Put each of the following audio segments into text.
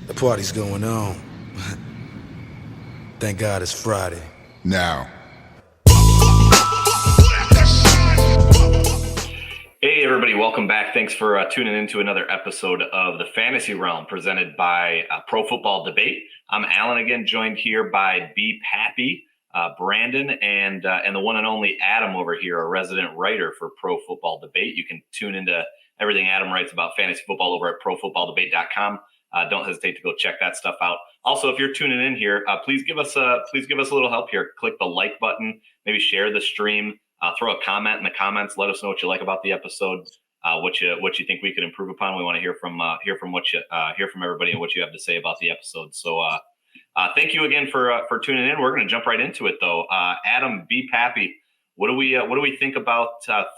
The party's going on. Thank God it's Friday. Now. Hey, everybody, welcome back. Thanks for tuning into another episode of the Fantasy Realm presented by Pro Football Debate. I'm Alan again, joined here by B. Pappy, Brandon, and the one and only Adam over here, a resident writer for Pro Football Debate. You can tune into everything Adam writes about fantasy football over at profootballdebate.com. Don't hesitate to go check that stuff out. Also, if you're tuning in here, please give us a little help here. Click the like button, maybe share the stream. Throw a comment in the comments. Let us know what you like about the episode, what you think we could improve upon. We want to hear from everybody and what you have to say about the episode. So thank you again for tuning in. We're going to jump right into it though. Adam, B. Pappy, what do we think about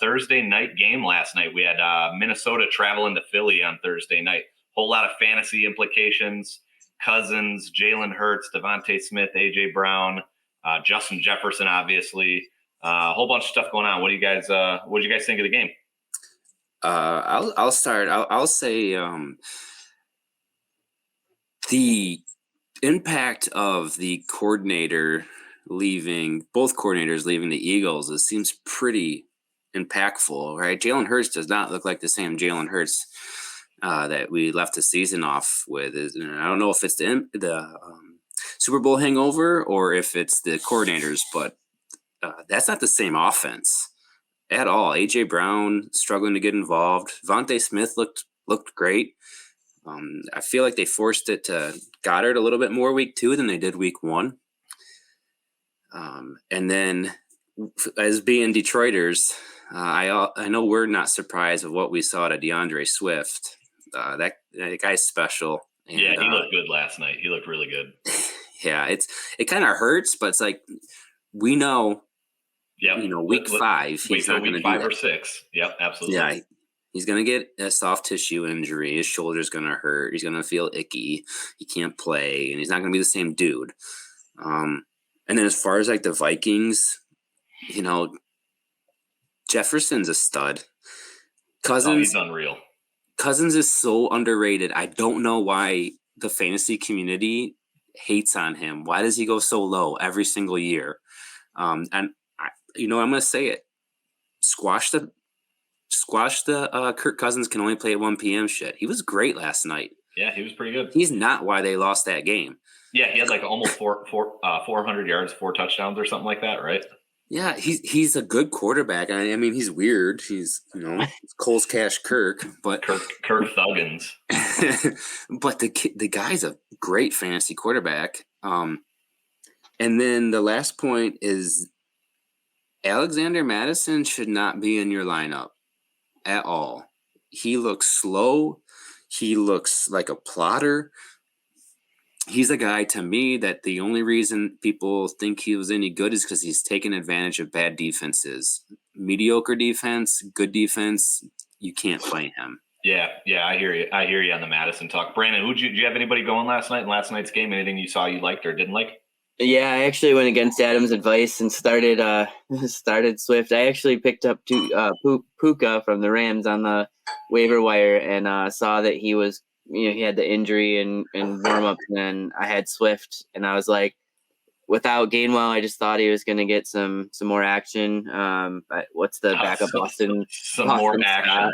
Thursday night game last night? We had Minnesota traveling to Philly on Thursday night. Whole lot of fantasy implications. Cousins, Jalen Hurts, Devontae Smith, AJ Brown, Justin Jefferson, obviously. A whole bunch of stuff going on. What do you guys think of the game? I'll start. I'll say the impact of the coordinator leaving, both coordinators leaving the Eagles, it seems pretty impactful, right? Jalen Hurts does not look like the same Jalen Hurts that we left the season off with. I don't know if it's the Super Bowl hangover or if it's the coordinators, but that's not the same offense at all. AJ Brown struggling to get involved. Devontae Smith looked great. I feel like they forced it to Goddard a little bit more week 2 than they did week 1. And then, as being Detroiters, I know we're not surprised of what we saw to DeAndre Swift. That guy's special. And, yeah, he looked good last night. He looked really good. Yeah, it kind of hurts, but it's like we know. Yeah, week 5. He's not going to 5 or 6. Yep, absolutely. Yeah, he's going to get a soft tissue injury. His shoulder's going to hurt. He's going to feel icky. He can't play, and he's not going to be the same dude. And then as far as like the Vikings, Jefferson's a stud. He's unreal. Cousins is so underrated. I don't know why the fantasy community hates on him. Why does he go so low every single year? And I'm going to say it. Squash the Kirk Cousins can only play at 1 p.m. shit. He was great last night. Yeah, he was pretty good. He's not why they lost that game. Yeah, he had like almost 400 yards, 4 touchdowns or something like that, right? Yeah, he's a good quarterback. I mean, he's weird. He's, Cole's Cash Kirk, but Kirk Thuggins. But the guy's a great fantasy quarterback. And then the last point is Alexander Madison should not be in your lineup at all. He looks slow. He looks like a plotter. He's a guy, to me, that the only reason people think he was any good is because he's taken advantage of bad defenses. Mediocre defense, good defense, you can't play him. Yeah, I hear you on the Madison talk. Brandon, do you have anybody going last night in last night's game? Anything you saw you liked or didn't like? Yeah, I actually went against Adam's advice and started Swift. I actually picked up Puka from the Rams on the waiver wire and saw that he was, he had the injury and warm up. And then I had Swift, and I was like, without Gainwell, I just thought he was going to get some more action. What's the backup Boston? Some more action.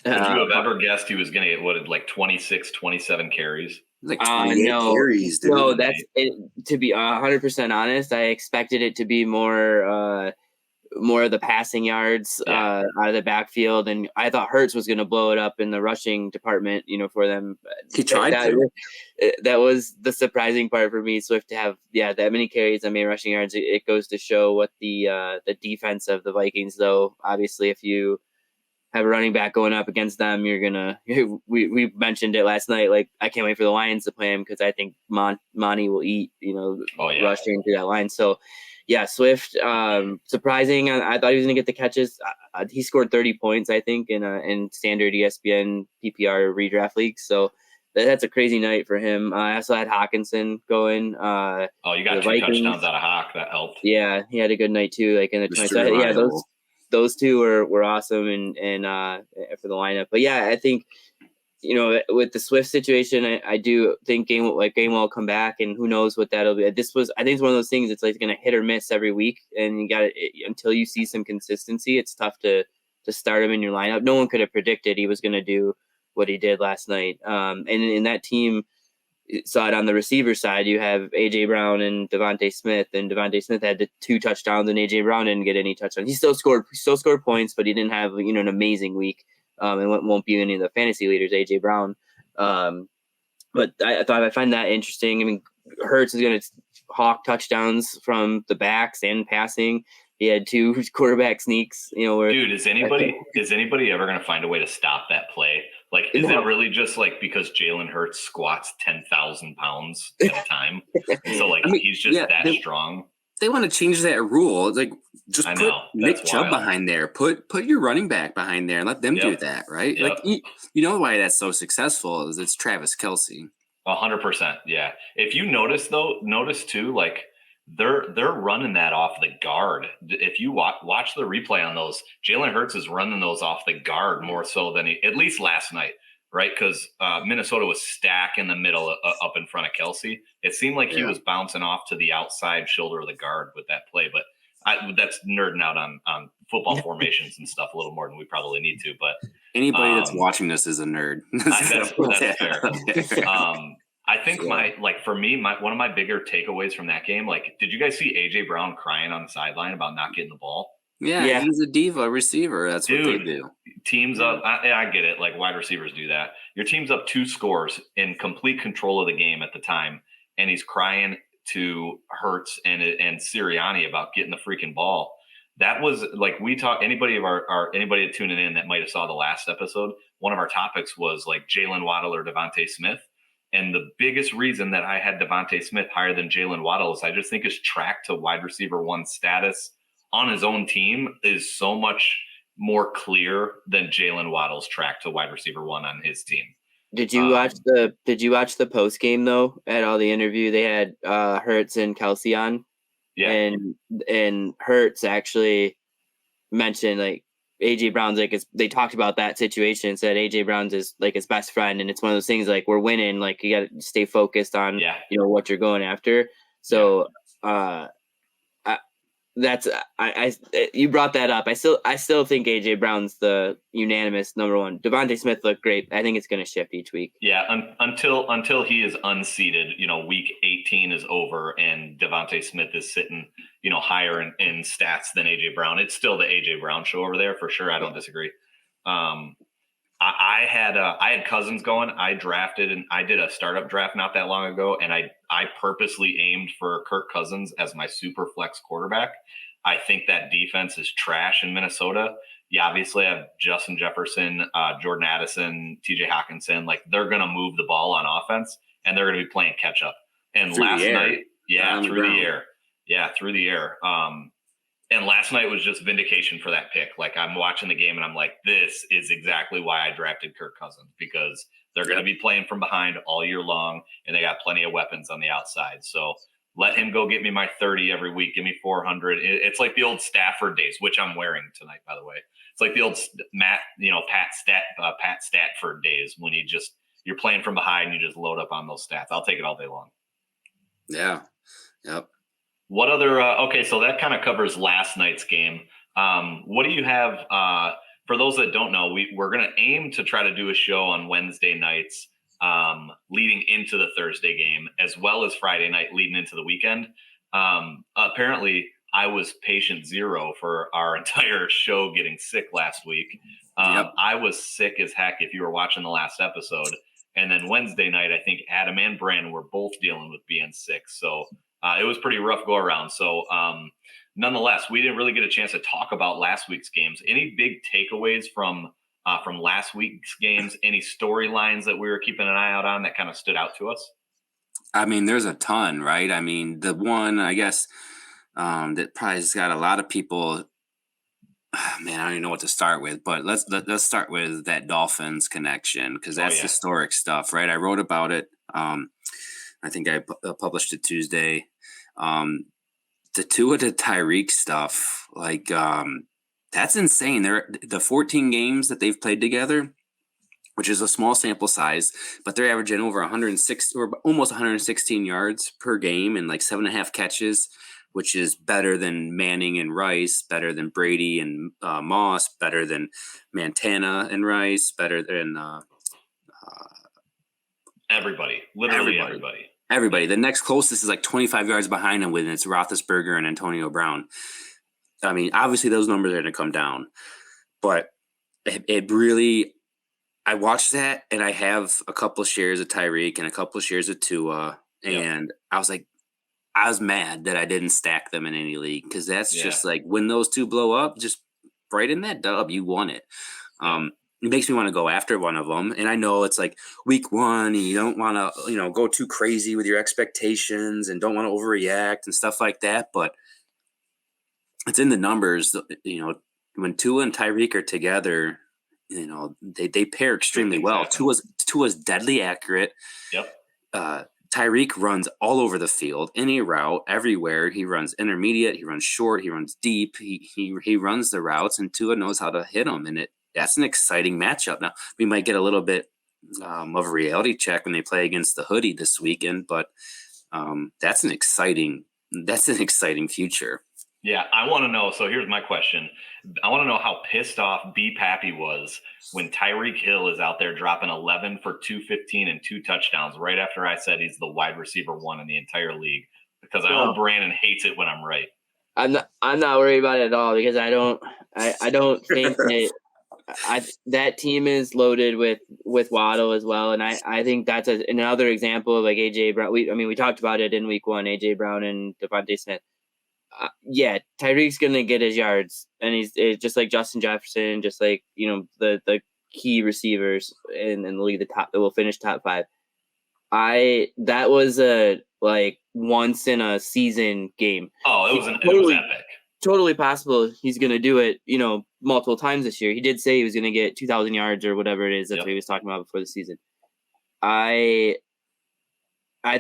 Would you have ever guessed he was going to get like 26, 27 carries? Like 28 carries. Dude. No, that's it. To be 100% honest, I expected it to be more of the passing yards out of the backfield, and I thought Hurts was going to blow it up in the rushing department. For them. He tried to. That was the surprising part for me. Swift to have that many carries, rushing yards. It goes to show what the defense of the Vikings, though. Obviously, if you have a running back going up against them, you're gonna. We mentioned it last night. Like, I can't wait for the Lions to play him because I think Monty will eat. Rushing through that line. So, yeah, Swift. Surprising. I thought he was gonna get the catches. He scored 30 points, I think, in standard ESPN PPR redraft leagues. So that's a crazy night for him. I also had Hawkinson going. You got 2 touchdowns out of Hawk. That helped. Yeah, he had a good night too. Like in the 20. So those two were awesome and for the lineup. But yeah, I think with the Swift situation, I do think Gainwell will come back, and who knows what that'll be. I think it's one of those things. It's like going to hit or miss every week, and you got until you see some consistency. It's tough to start him in your lineup. No one could have predicted he was going to do what he did last night. And in that team, saw it on the receiver side. You have AJ Brown and Devontae Smith, and Devontae Smith had the 2 touchdowns, and AJ Brown didn't get any touchdowns. He still scored points, but he didn't have an amazing week. And won't be any of the fantasy leaders, AJ Brown. But I find that interesting. I mean, Hurts is going to hawk touchdowns from the backs and passing. He had 2 quarterback sneaks. Dude, is anybody ever going to find a way to stop that play? Like, is it really just like because Jalen Hurts squats 10,000 pounds at a time? And so, he's just strong. They want to change that rule. It's like, just put Nick Chubb behind there. Put your running back behind there and let them do that, right? Yep. Like, you know why that's so successful is it's Travis Kelce. 100%, yeah. If you notice too, like they're running that off the guard. If you watch the replay on those, Jalen Hurts is running those off the guard more so than at least last night, right? Because Minnesota was stacked in the middle up in front of Kelce. It seemed like he was bouncing off to the outside shoulder of the guard with that play, but that's nerding out on football formations and stuff a little more than we probably need to. But anybody that's watching this is a nerd. That's fair. I think for me, one of my bigger takeaways from that game, did you guys see AJ Brown crying on the sideline about not getting the ball? Yeah, he's a diva receiver. That's what they do. Teams up. I get it. Like wide receivers do that. Your team's up 2 scores in complete control of the game at the time, and he's crying to Hurts and Sirianni about getting the freaking ball. That was like anybody tuning in that might have saw the last episode. One of our topics was like Jalen Waddle or Devontae Smith. And the biggest reason that I had Devontae Smith higher than Jalen Waddle is I just think his track to wide receiver 1 status on his own team is so much more clear than Jalen Waddle's track to wide receiver 1 on his team. Did you watch the post game though? At all the interview they had Hurts and Kelce on. Yeah. And Hurts actually mentioned like AJ Brown's they talked about that situation and said AJ Brown's is like his best friend, and it's one of those things like we're winning, like you got to stay focused on what you're going after. So you brought that up. I still think AJ Brown's the unanimous number 1. Devontae Smith looked great. I think it's going to shift each week. Yeah, until he is unseated, week 18 is over and Devontae Smith is sitting, higher in stats than AJ Brown. It's still the AJ Brown show over there for sure. I don't disagree. I had Cousins going. I drafted and I did a startup draft not that long ago, and I purposely aimed for Kirk Cousins as my super flex quarterback. I think that defense is trash in Minnesota. You obviously have Justin Jefferson, Jordan Addison, TJ Hawkinson. Like they're going to move the ball on offense, and they're going to be playing catch up. And through last night, through the air. And last night was just vindication for that pick. Like I'm watching the game and I'm like, this is exactly why I drafted Kirk Cousins, because they're going to be playing from behind all year long and they got plenty of weapons on the outside. So let him go get me my 30 every week. Give me 400. It's like the old Stafford days, which I'm wearing tonight, by the way. It's like the old Pat Statford days when you're playing from behind and you just load up on those stats. I'll take it all day long. Yeah. Yep. What other so that kind of covers last night's game. What do you have for those that don't know? We're going to aim to try to do a show on Wednesday nights leading into the Thursday game, as well as Friday night leading into the weekend. Apparently I was patient 0 for our entire show getting sick last week. I was sick as heck if you were watching the last episode. And then Wednesday night, I think Adam and Brandon were both dealing with being sick. So it was pretty rough go around. So nonetheless, we didn't really get a chance to talk about last week's games. Any big takeaways from last week's games? Any storylines that we were keeping an eye out on that kind of stood out to us? I mean, there's a ton, right? I mean, the one, I guess, that probably has got a lot of people, man, I don't even know what to start with, but let's start with that Dolphins connection, because that's historic stuff, right? I wrote about it. I think I published it Tuesday. The Tua to Tyreek stuff, like that's insane. The 14 games that they've played together, which is a small sample size, but they're averaging over 106 or almost 116 yards per game and like 7.5 catches, which is better than Manning and Rice, better than Brady and Moss, better than Montana and Rice, better than everybody. Literally everybody. Everybody. The next closest is like 25 yards behind him, with it's Roethlisberger and Antonio Brown. I mean, obviously those numbers are going to come down, but it really. I watched that, and I have a couple of shares of Tyreek and a couple of shares of Tua, and I was mad that I didn't stack them in any league, because that's just like when those two blow up, just right in that dub, you won it. It makes me want to go after one of them, and I know it's like week 1, and you don't want to go too crazy with your expectations and don't want to overreact and stuff like that, but it's in the numbers. When Tua and Tyreek are together, they pair extremely well. Tua's deadly accurate. Yep. Tyreek runs all over the field, any route, everywhere. He runs intermediate, he runs short, he runs deep. He runs the routes, and Tua knows how to hit them. And that's an exciting matchup. Now we might get a little bit of a reality check when they play against the Hoodie this weekend, but that's an exciting future. Yeah, I want to know. So here's my question. I want to know how pissed off B. Pappy was when Tyreek Hill is out there dropping 11 for 215 and 2 touchdowns right after I said he's the wide receiver 1 in the entire league, because I know Brandon hates it when I'm right. I'm not worried about it at all, because I don't think that team is loaded with Waddle as well, and I think that's another example of like AJ Brown. We talked about it in week 1, AJ Brown and Devontae Smith. Tyreek's gonna get his yards, and he's just like Justin Jefferson, just like the key receivers in the league, the top that will finish top 5. That was a like once in a season game. Oh, it was epic. Totally possible he's gonna do it, multiple times this year. He did say he was gonna get 2,000 yards or whatever it is. That's what he was talking about before the season. I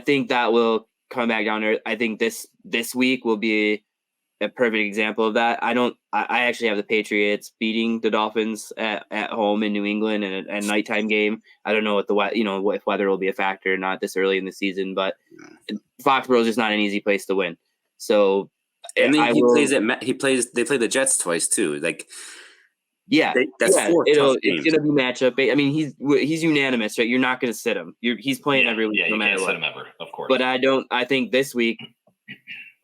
think that will come back down there. I think this week will be a perfect example of that. I actually have the Patriots beating the Dolphins at home in New England in a nighttime game. I don't know what if weather will be a factor or not this early in the season, but Foxborough is just not an easy place to win. So, and then they play the Jets twice too. Like, that's 4 tough games. It's gonna be matchup. I mean, he's unanimous, right? You're not gonna sit him. He's playing every week, no matter what. Sit him ever, of course. But I think this week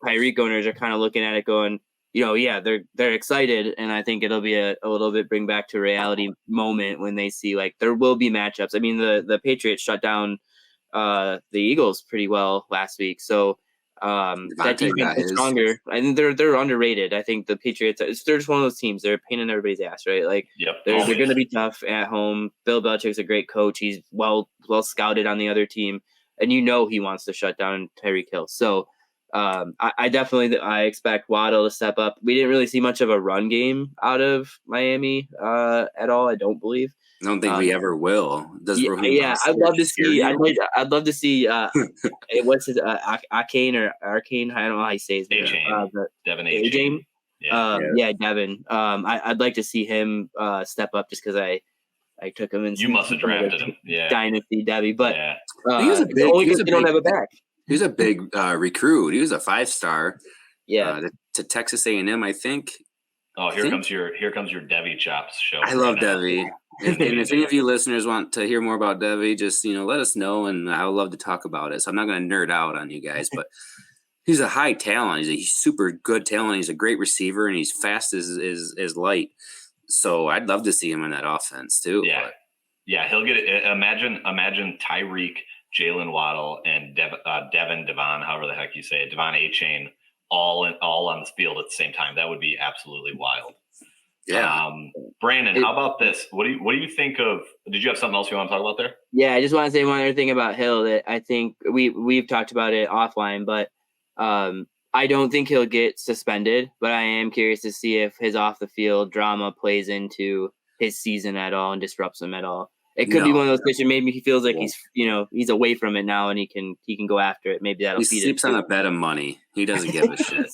Tyreek owners are kind of looking at it going, they're excited, and I think it'll be a little bit bring back to reality moment when they see like there will be matchups. I mean, the Patriots shut down the Eagles pretty well last week, so that defense is stronger. I think they're underrated. I think the Patriots, they're just one of those teams. They're a pain in everybody's ass, right? Like they're going to be tough at home. Bill Belichick's a great coach. He's well scouted on the other team, and he wants to shut down Tyreek Hill. So. I definitely expect Waddle to step up. We didn't really see much of a run game out of Miami at all. I don't believe. I don't think we ever will. I'd love to see. I'd love to see. What's his Arcane or Arcane? I don't know how you say his name. Devin Ajane. Devin. I'd like to see him step up just because I took him in. You must have drafted him. Yeah. Dynasty Debbie, but he was a big. They don't have a back. He was a big recruit. He was a 5-star. Yeah. To Texas A&M, I think. Oh, here comes your Devi Chops show. I love Devi. And if any of you listeners want to hear more about Devi, just let us know, and I would love to talk about it. So I'm not going to nerd out on you guys, but he's a high talent. He's super good talent. He's a great receiver, and he's fast as light. So I'd love to see him in that offense too. Yeah, he'll get it. Imagine Tyreek, Jalen Waddle, and Devon, however the heck you say it, Devon Achane, all on the field at the same time. That would be absolutely wild. Yeah. Brandon, how about this? What do you think of? Did you have something else you want to talk about there? Yeah, I just want to say one other thing about Hill that I think we've talked about it offline, but I don't think he'll get suspended. But I am curious to see if his off the field drama plays into his season at all and disrupts him at all. it could be No. one of those situations. Maybe he feels like he's away from it now, and he can go after it. Maybe that'll He feed sleeps it. on a bed of money. He doesn't give a shit.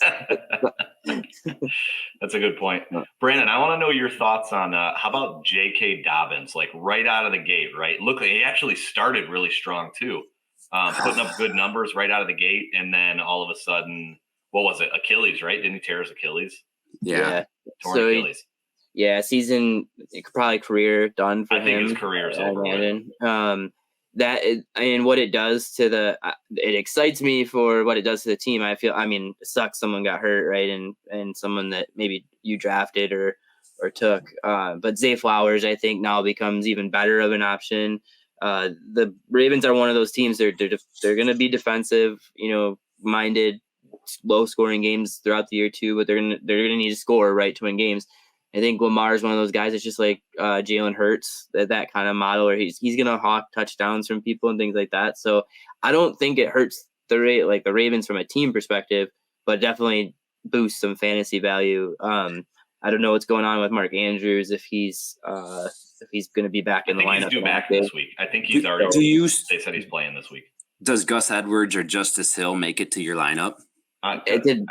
That's a good point. Brandon, I want to know your thoughts on how about J.K. Dobbins, like right out of the gate, right? Look, he actually started really strong too, putting up good numbers right out of the gate. And then all of a sudden, what was it? Achilles, right? Didn't he tear his Achilles? Yeah. Torn Achilles. Season, probably career done for him. I think his career's over. And what it does to it excites me for what it does to the team. I feel, it sucks someone got hurt, right? And someone that maybe you drafted or took. But Zay Flowers, I think now becomes even better of an option. The Ravens are one of those teams. They're going to be defensive, minded, low scoring games throughout the year too. But they're gonna need to score, right, to win games. I think Lamar is one of those guys. It's just like Jalen Hurts, that kind of model where he's gonna hawk touchdowns from people and things like that. So I don't think it hurts the Ravens from a team perspective, but definitely boosts some fantasy value. I don't know what's going on with Mark Andrews if he's going to be back in the lineup. I think he's due back this week. I think he's already. They said he's playing this week. Does Gus Edwards or Justice Hill make it to your lineup? It did.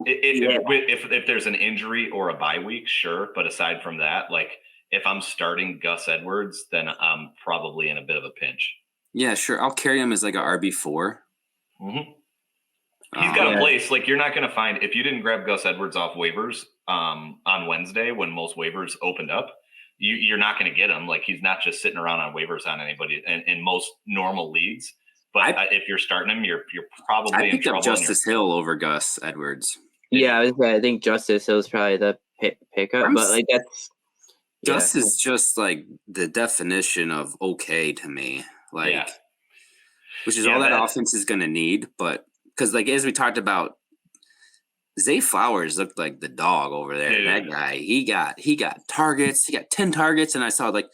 If there's an injury or a bye week, sure. But aside from that, like if I'm starting Gus Edwards, then I'm probably in a bit of a pinch. Yeah, sure. I'll carry him as like a RB4. Mm-hmm. He's got a place. Like you're not going to find, if you didn't grab Gus Edwards off waivers on Wednesday when most waivers opened up, you're not going to get him. Like he's not just sitting around on waivers on anybody in most normal leagues. But if you're starting him, you're probably in trouble. I picked up Justice Hill over Gus Edwards. Yeah, I think Justice Hill's probably the pickup, but like that's Gus is just like the definition of okay to me, like which is all that offense is going to need. But because like as we talked about, Zay Flowers looked like the dog over there. Dude. That guy, he got targets. He got 10 targets, and I saw like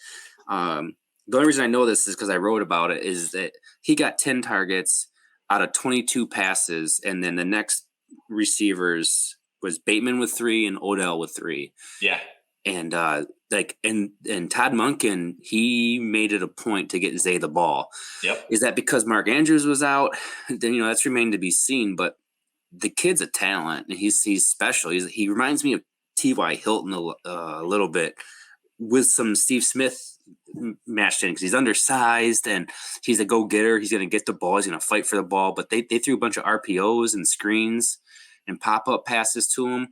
the only reason I know this is because I wrote about it. Is that he got 10 targets out of 22 passes, and then the next receivers was Bateman with 3 and Odell with 3. Yeah. And and Todd Monken, he made it a point to get Zay the ball. Yep. Is that because Mark Andrews was out? Then that's remained to be seen. But the kid's a talent, and he's special. He reminds me of T.Y. Hilton a little bit with some Steve Smith matched in because he's undersized and he's a go-getter. He's going to get the ball. He's going to fight for the ball. But they threw a bunch of RPOs and screens and pop-up passes to him.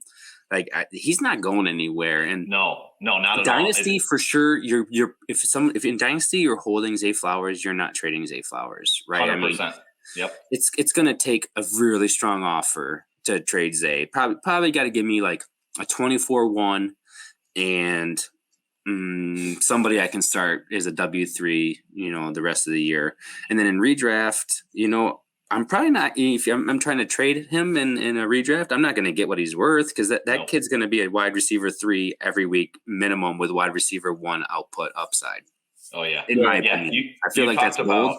Like he's not going anywhere. And no, not at Dynasty for sure. If in Dynasty you're holding Zay Flowers, you're not trading Zay Flowers, right? 100%. Yep. It's going to take a really strong offer to trade Zay. Probably got to give me like a 24-1 and somebody I can start as a W3, the rest of the year. And then in redraft, I'm probably not, if I'm trying to trade him in a redraft, I'm not going to get what he's worth because that kid's going to be a wide receiver 3 every week minimum with wide receiver 1 output upside. Oh yeah. In my opinion. I feel like that's bold.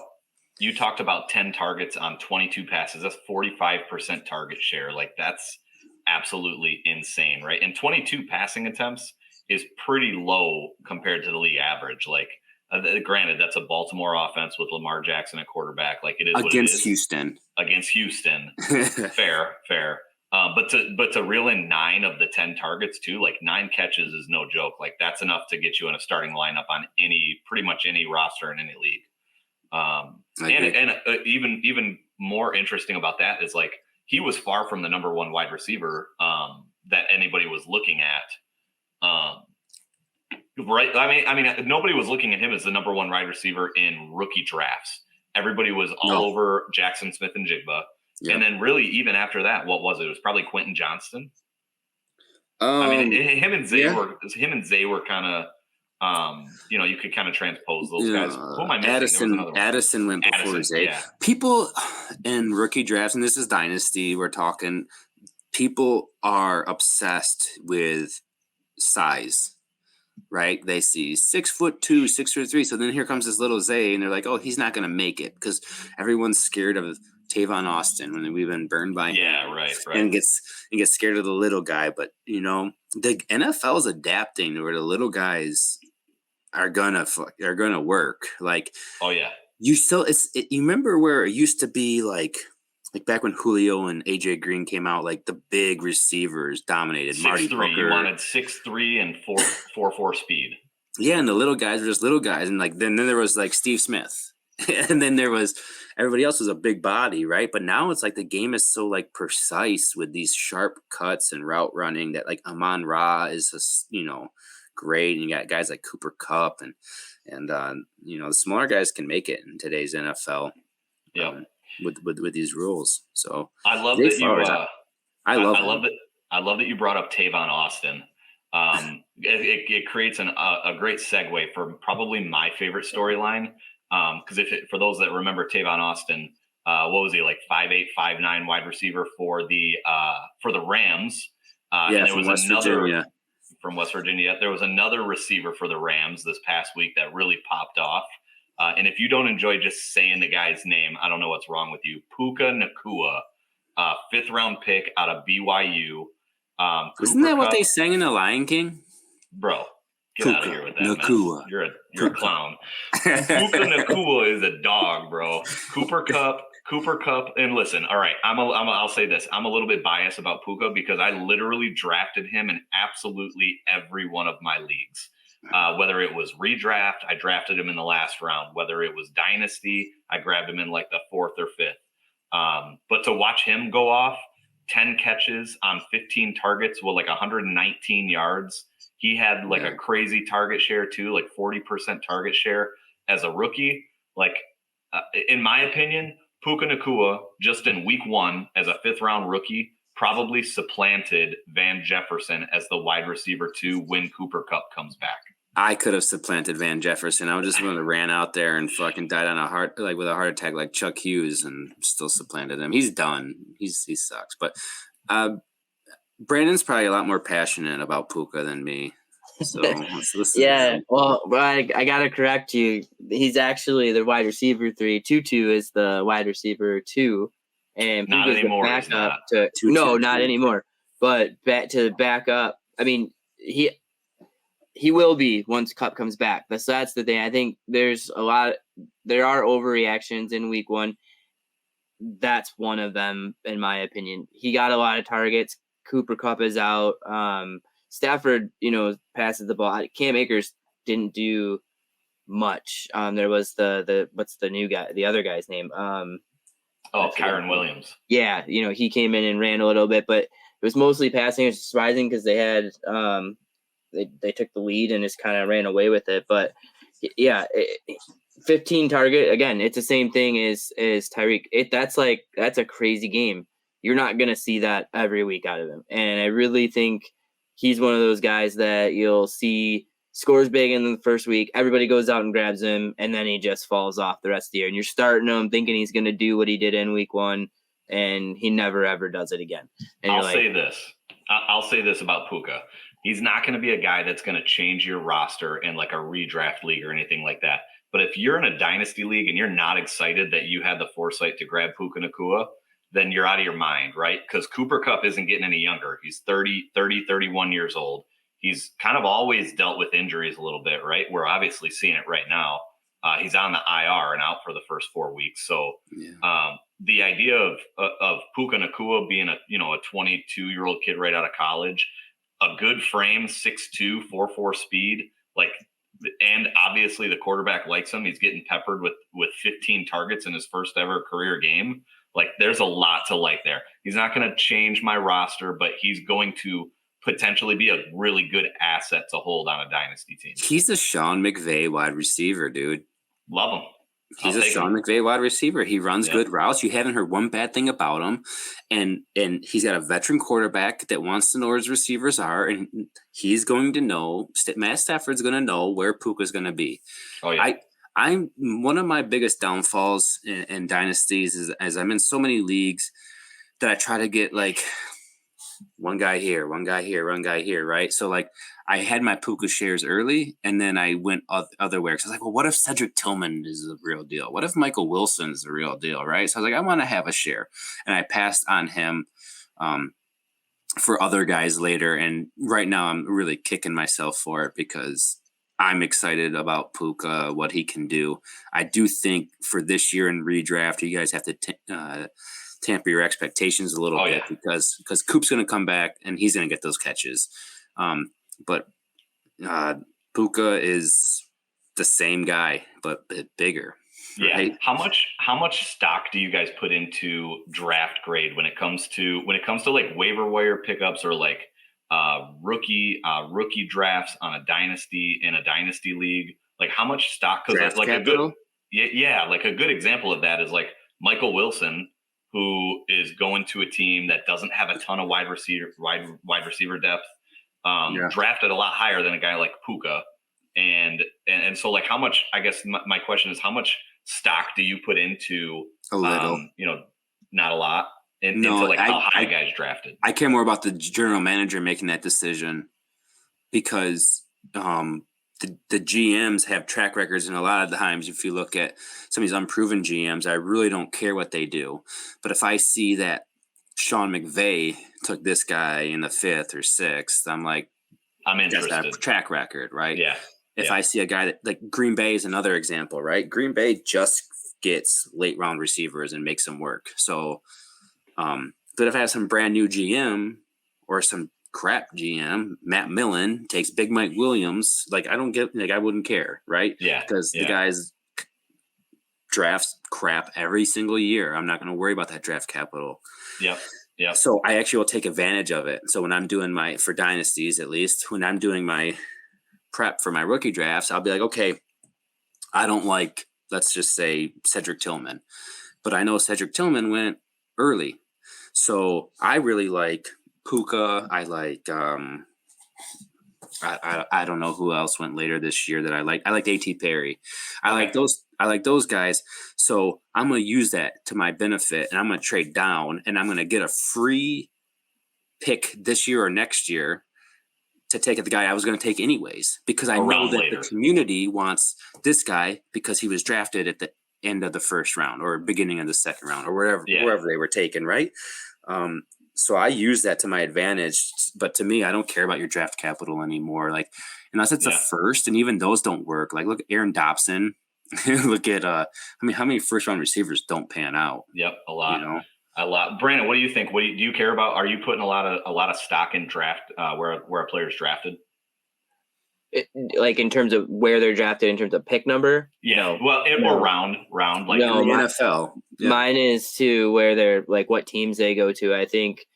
You talked about 10 targets on 22 passes. That's 45% target share. Like that's absolutely insane, right? And 22 passing attempts is pretty low compared to the league average. Like, granted, that's a Baltimore offense with Lamar Jackson at quarterback. Like it is against Houston. Against Houston, fair. But to reel in 9 of the 10 targets too, like 9 catches is no joke. Like that's enough to get you in a starting lineup on pretty much any roster in any league. And even more interesting about that is like he was far from the number 1 wide receiver that anybody was looking at. Right. I mean, nobody was looking at him as the number 1 wide receiver in rookie drafts. Everybody was all over Jackson Smith and Jigba. Yep. And then really even after that, what was it? It was probably Quentin Johnston. I mean, him and Zay were kind of, you could kind of transpose those guys. Who am I missing? Addison went before Zay. Yeah. People in rookie drafts, and this is Dynasty, we're talking, people are obsessed with size. Right, they see 6'2", 6'3". So then here comes this little Zay, and they're like, "Oh, he's not going to make it," because everyone's scared of Tavon Austin when we've been burned by him. Yeah, right. And gets scared of the little guy. But the NFL is adapting to where the little guys are gonna work. Like, Oh yeah. you remember where it used to be like back when Julio and AJ Green came out, like the big receivers dominated. Marty 6'3". Booker. You wanted 6'3" and 4.4 speed. Yeah, and the little guys were just little guys, and like then there was like Steve Smith, and then there was everybody else was a big body, right? But now it's like the game is so like precise with these sharp cuts and route running that like Amon Ra is just, great, and you got guys like Cooper Kupp and the smaller guys can make it in today's NFL. Yeah. With these rules, so I love Zay that Flowers, you. I love him. I love that you brought up Tavon Austin. It creates a great segue for probably my favorite storyline. Because for those that remember Tavon Austin, what was he, like 5'8", 5'9" wide receiver for the Rams? And there was Virginia. From West Virginia. There was another receiver for the Rams this past week that really popped off. And if you don't enjoy just saying the guy's name, I don't know what's wrong with you. Puka Nacua, 5th round pick out of BYU. Isn't that what they sang in The Lion King? Bro, get out of here with that, Nakua. man. You're a clown. Puka Nacua is a dog, bro. Cooper Kupp, and listen, all right, I'll say this. I'm a little bit biased about Puka because I literally drafted him in absolutely every one of my leagues. Whether it was redraft, I drafted him in the last round. Whether it was dynasty, I grabbed him in like the 4th or 5th. But to watch him go off, 10 catches on 15 targets with like 119 yards. He had like a crazy target share too, like 40% target share as a rookie. Like, in my opinion, Puka Nacua, just in week 1 as a 5th round rookie, probably supplanted Van Jefferson as the wide receiver 2 when Cooper Kupp comes back. I could have supplanted Van Jefferson. I would just want to ran out there and fucking died on with a heart attack like Chuck Hughes and still supplanted him. He's done. He sucks. But Brandon's probably a lot more passionate about Puka than me. So let's listen. Yeah, well, I gotta correct you. He's actually the wide receiver 3. Tutu is the wide receiver 2, and not Puka's anymore. the backup to no, not anymore. But back to back up. I mean, he will be once Kupp comes back. That's the thing. I think there are overreactions in week 1. That's one of them, in my opinion. He got a lot of targets. Cooper Kupp is out. Stafford, passes the ball. Cam Akers didn't do much. There was the what's the new guy? The other guy's name. Kyron Williams. Yeah, he came in and ran a little bit, but it was mostly passing. It's surprising because they had they took the lead and just kind of ran away with it. But yeah, 15 target again. It's the same thing as Tyreek. That's a crazy game. You're not gonna see that every week out of him, and I really think he's one of those guys that you'll see scores big in the first week. Everybody goes out and grabs him, and then he just falls off the rest of the year. And you're starting him thinking he's going to do what he did in week 1, and he never, ever does it again. And I'll say this about Puka. He's not going to be a guy that's going to change your roster in like a redraft league or anything like that. But if you're in a dynasty league and you're not excited that you had the foresight to grab Puka Nacua, then you're out of your mind, right? Because Cooper Kupp isn't getting any younger. He's 31 years old. He's kind of always dealt with injuries a little bit, right? We're obviously seeing it right now. He's on the IR and out for the first 4 weeks. So the idea of Puka Nacua being a 22-year-old kid right out of college, a good frame, 6'2", 4.4 speed, and obviously the quarterback likes him. He's getting peppered with 15 targets in his first ever career game. There's a lot to like there. He's not going to change my roster, but he's going to potentially be a really good asset to hold on a dynasty team. He's a Sean McVay wide receiver, dude. Love him. He's a Sean McVay wide receiver. He runs good routes. You haven't heard one bad thing about him. And he's got a veteran quarterback that wants to know where his receivers are. And he's going to know, Matt Stafford's going to know where Puka's going to be. Oh, yeah. I'm one of my biggest downfalls in dynasties is as I'm in so many leagues that I try to get one guy here, right? So I had my Puka shares early, and then I went otherwhere. So I was like, well, what if Cedric Tillman is the real deal? What if Michael Wilson is the real deal, right? So I was like, I want to have a share, and I passed on him for other guys later. And right now, I'm really kicking myself for it because I'm excited about Puka, what he can do. I do think for this year in redraft, you guys have to tamper your expectations a little bit because Coop's going to come back and he's going to get those catches. But Puka is the same guy, but a bit bigger. Right? Yeah. How much stock do you guys put into draft grade when it comes to like waiver wire pickups or like rookie drafts on a dynasty league? Like how much stock? Because like capital? like a good example of that is like Michael Wilson, who is going to a team that doesn't have a ton of wide receiver depth, drafted a lot higher than a guy like Puka. And so like how much, I guess my question is, how much stock do you put into a little, not a lot into like how high guys drafted? I care more about the general manager making that decision because the GMs have track records, and a lot of the times if you look at some of these unproven GMs, I really don't care what they do. But if I see that Sean McVay took this guy in the 5th or 6th, I'm like, I'm interested. That's a track record, right? Yeah. If I see a guy that like Green Bay is another example, right? Green Bay just gets late round receivers and makes them work. So, but if I have some brand new GM or some crap GM, Matt Millen takes Big Mike Williams, like I wouldn't care, right? Yeah. Because the guys drafts crap every single year. I'm not going to worry about that draft capital. Yep. Yeah. So I actually will take advantage of it. So when I'm doing for dynasties, at least when I'm doing my prep for my rookie drafts, I'll be like, okay, I don't like, let's just say Cedric Tillman, but I know Cedric Tillman went early. So I really like Puka. I like, I don't know who else went later this year that I like. I like A.T. Perry. I like those guys. So I'm going to use that to my benefit, and I'm going to trade down, and I'm going to get a free pick this year or next year to take the guy I was going to take anyways, because I know that the community wants this guy because he was drafted at the end of the first round or beginning of the second round or wherever they were taken, right? So I use that to my advantage. But to me, I don't care about your draft capital anymore. Like, unless it's a first, and even those don't work. Like, look at Aaron Dobson. Look at how many first round receivers don't pan out? Yep, a lot. A lot. Brandon, what do you think? Do you care about? Are you putting a lot of stock in draft where a player's drafted? Like in terms of where they're drafted, in terms of pick number? Yeah. Well, or round like in the NFL. Yeah. Mine is to where they're like what teams they go to. I think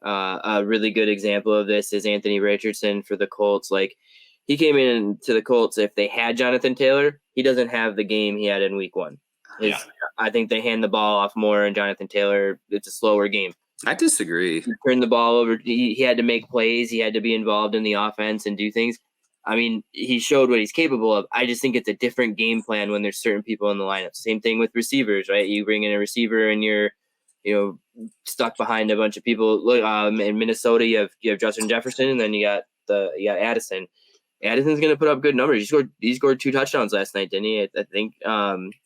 a really good example of this is Anthony Richardson for the Colts. Like he came in to the Colts. If they had Jonathan Taylor, he doesn't have the game he had in week 1. I think they hand the ball off more, and Jonathan Taylor, it's a slower game. I disagree. He turned the ball over. He had to make plays. He had to be involved in the offense and do things. I mean, he showed what he's capable of. I just think it's a different game plan when there's certain people in the lineup. Same thing with receivers, right? You bring in a receiver and you're, stuck behind a bunch of people. Look, in Minnesota, you have Justin Jefferson, and then you got Addison. Addison's going to put up good numbers. He scored 2 touchdowns last night, didn't he? I think.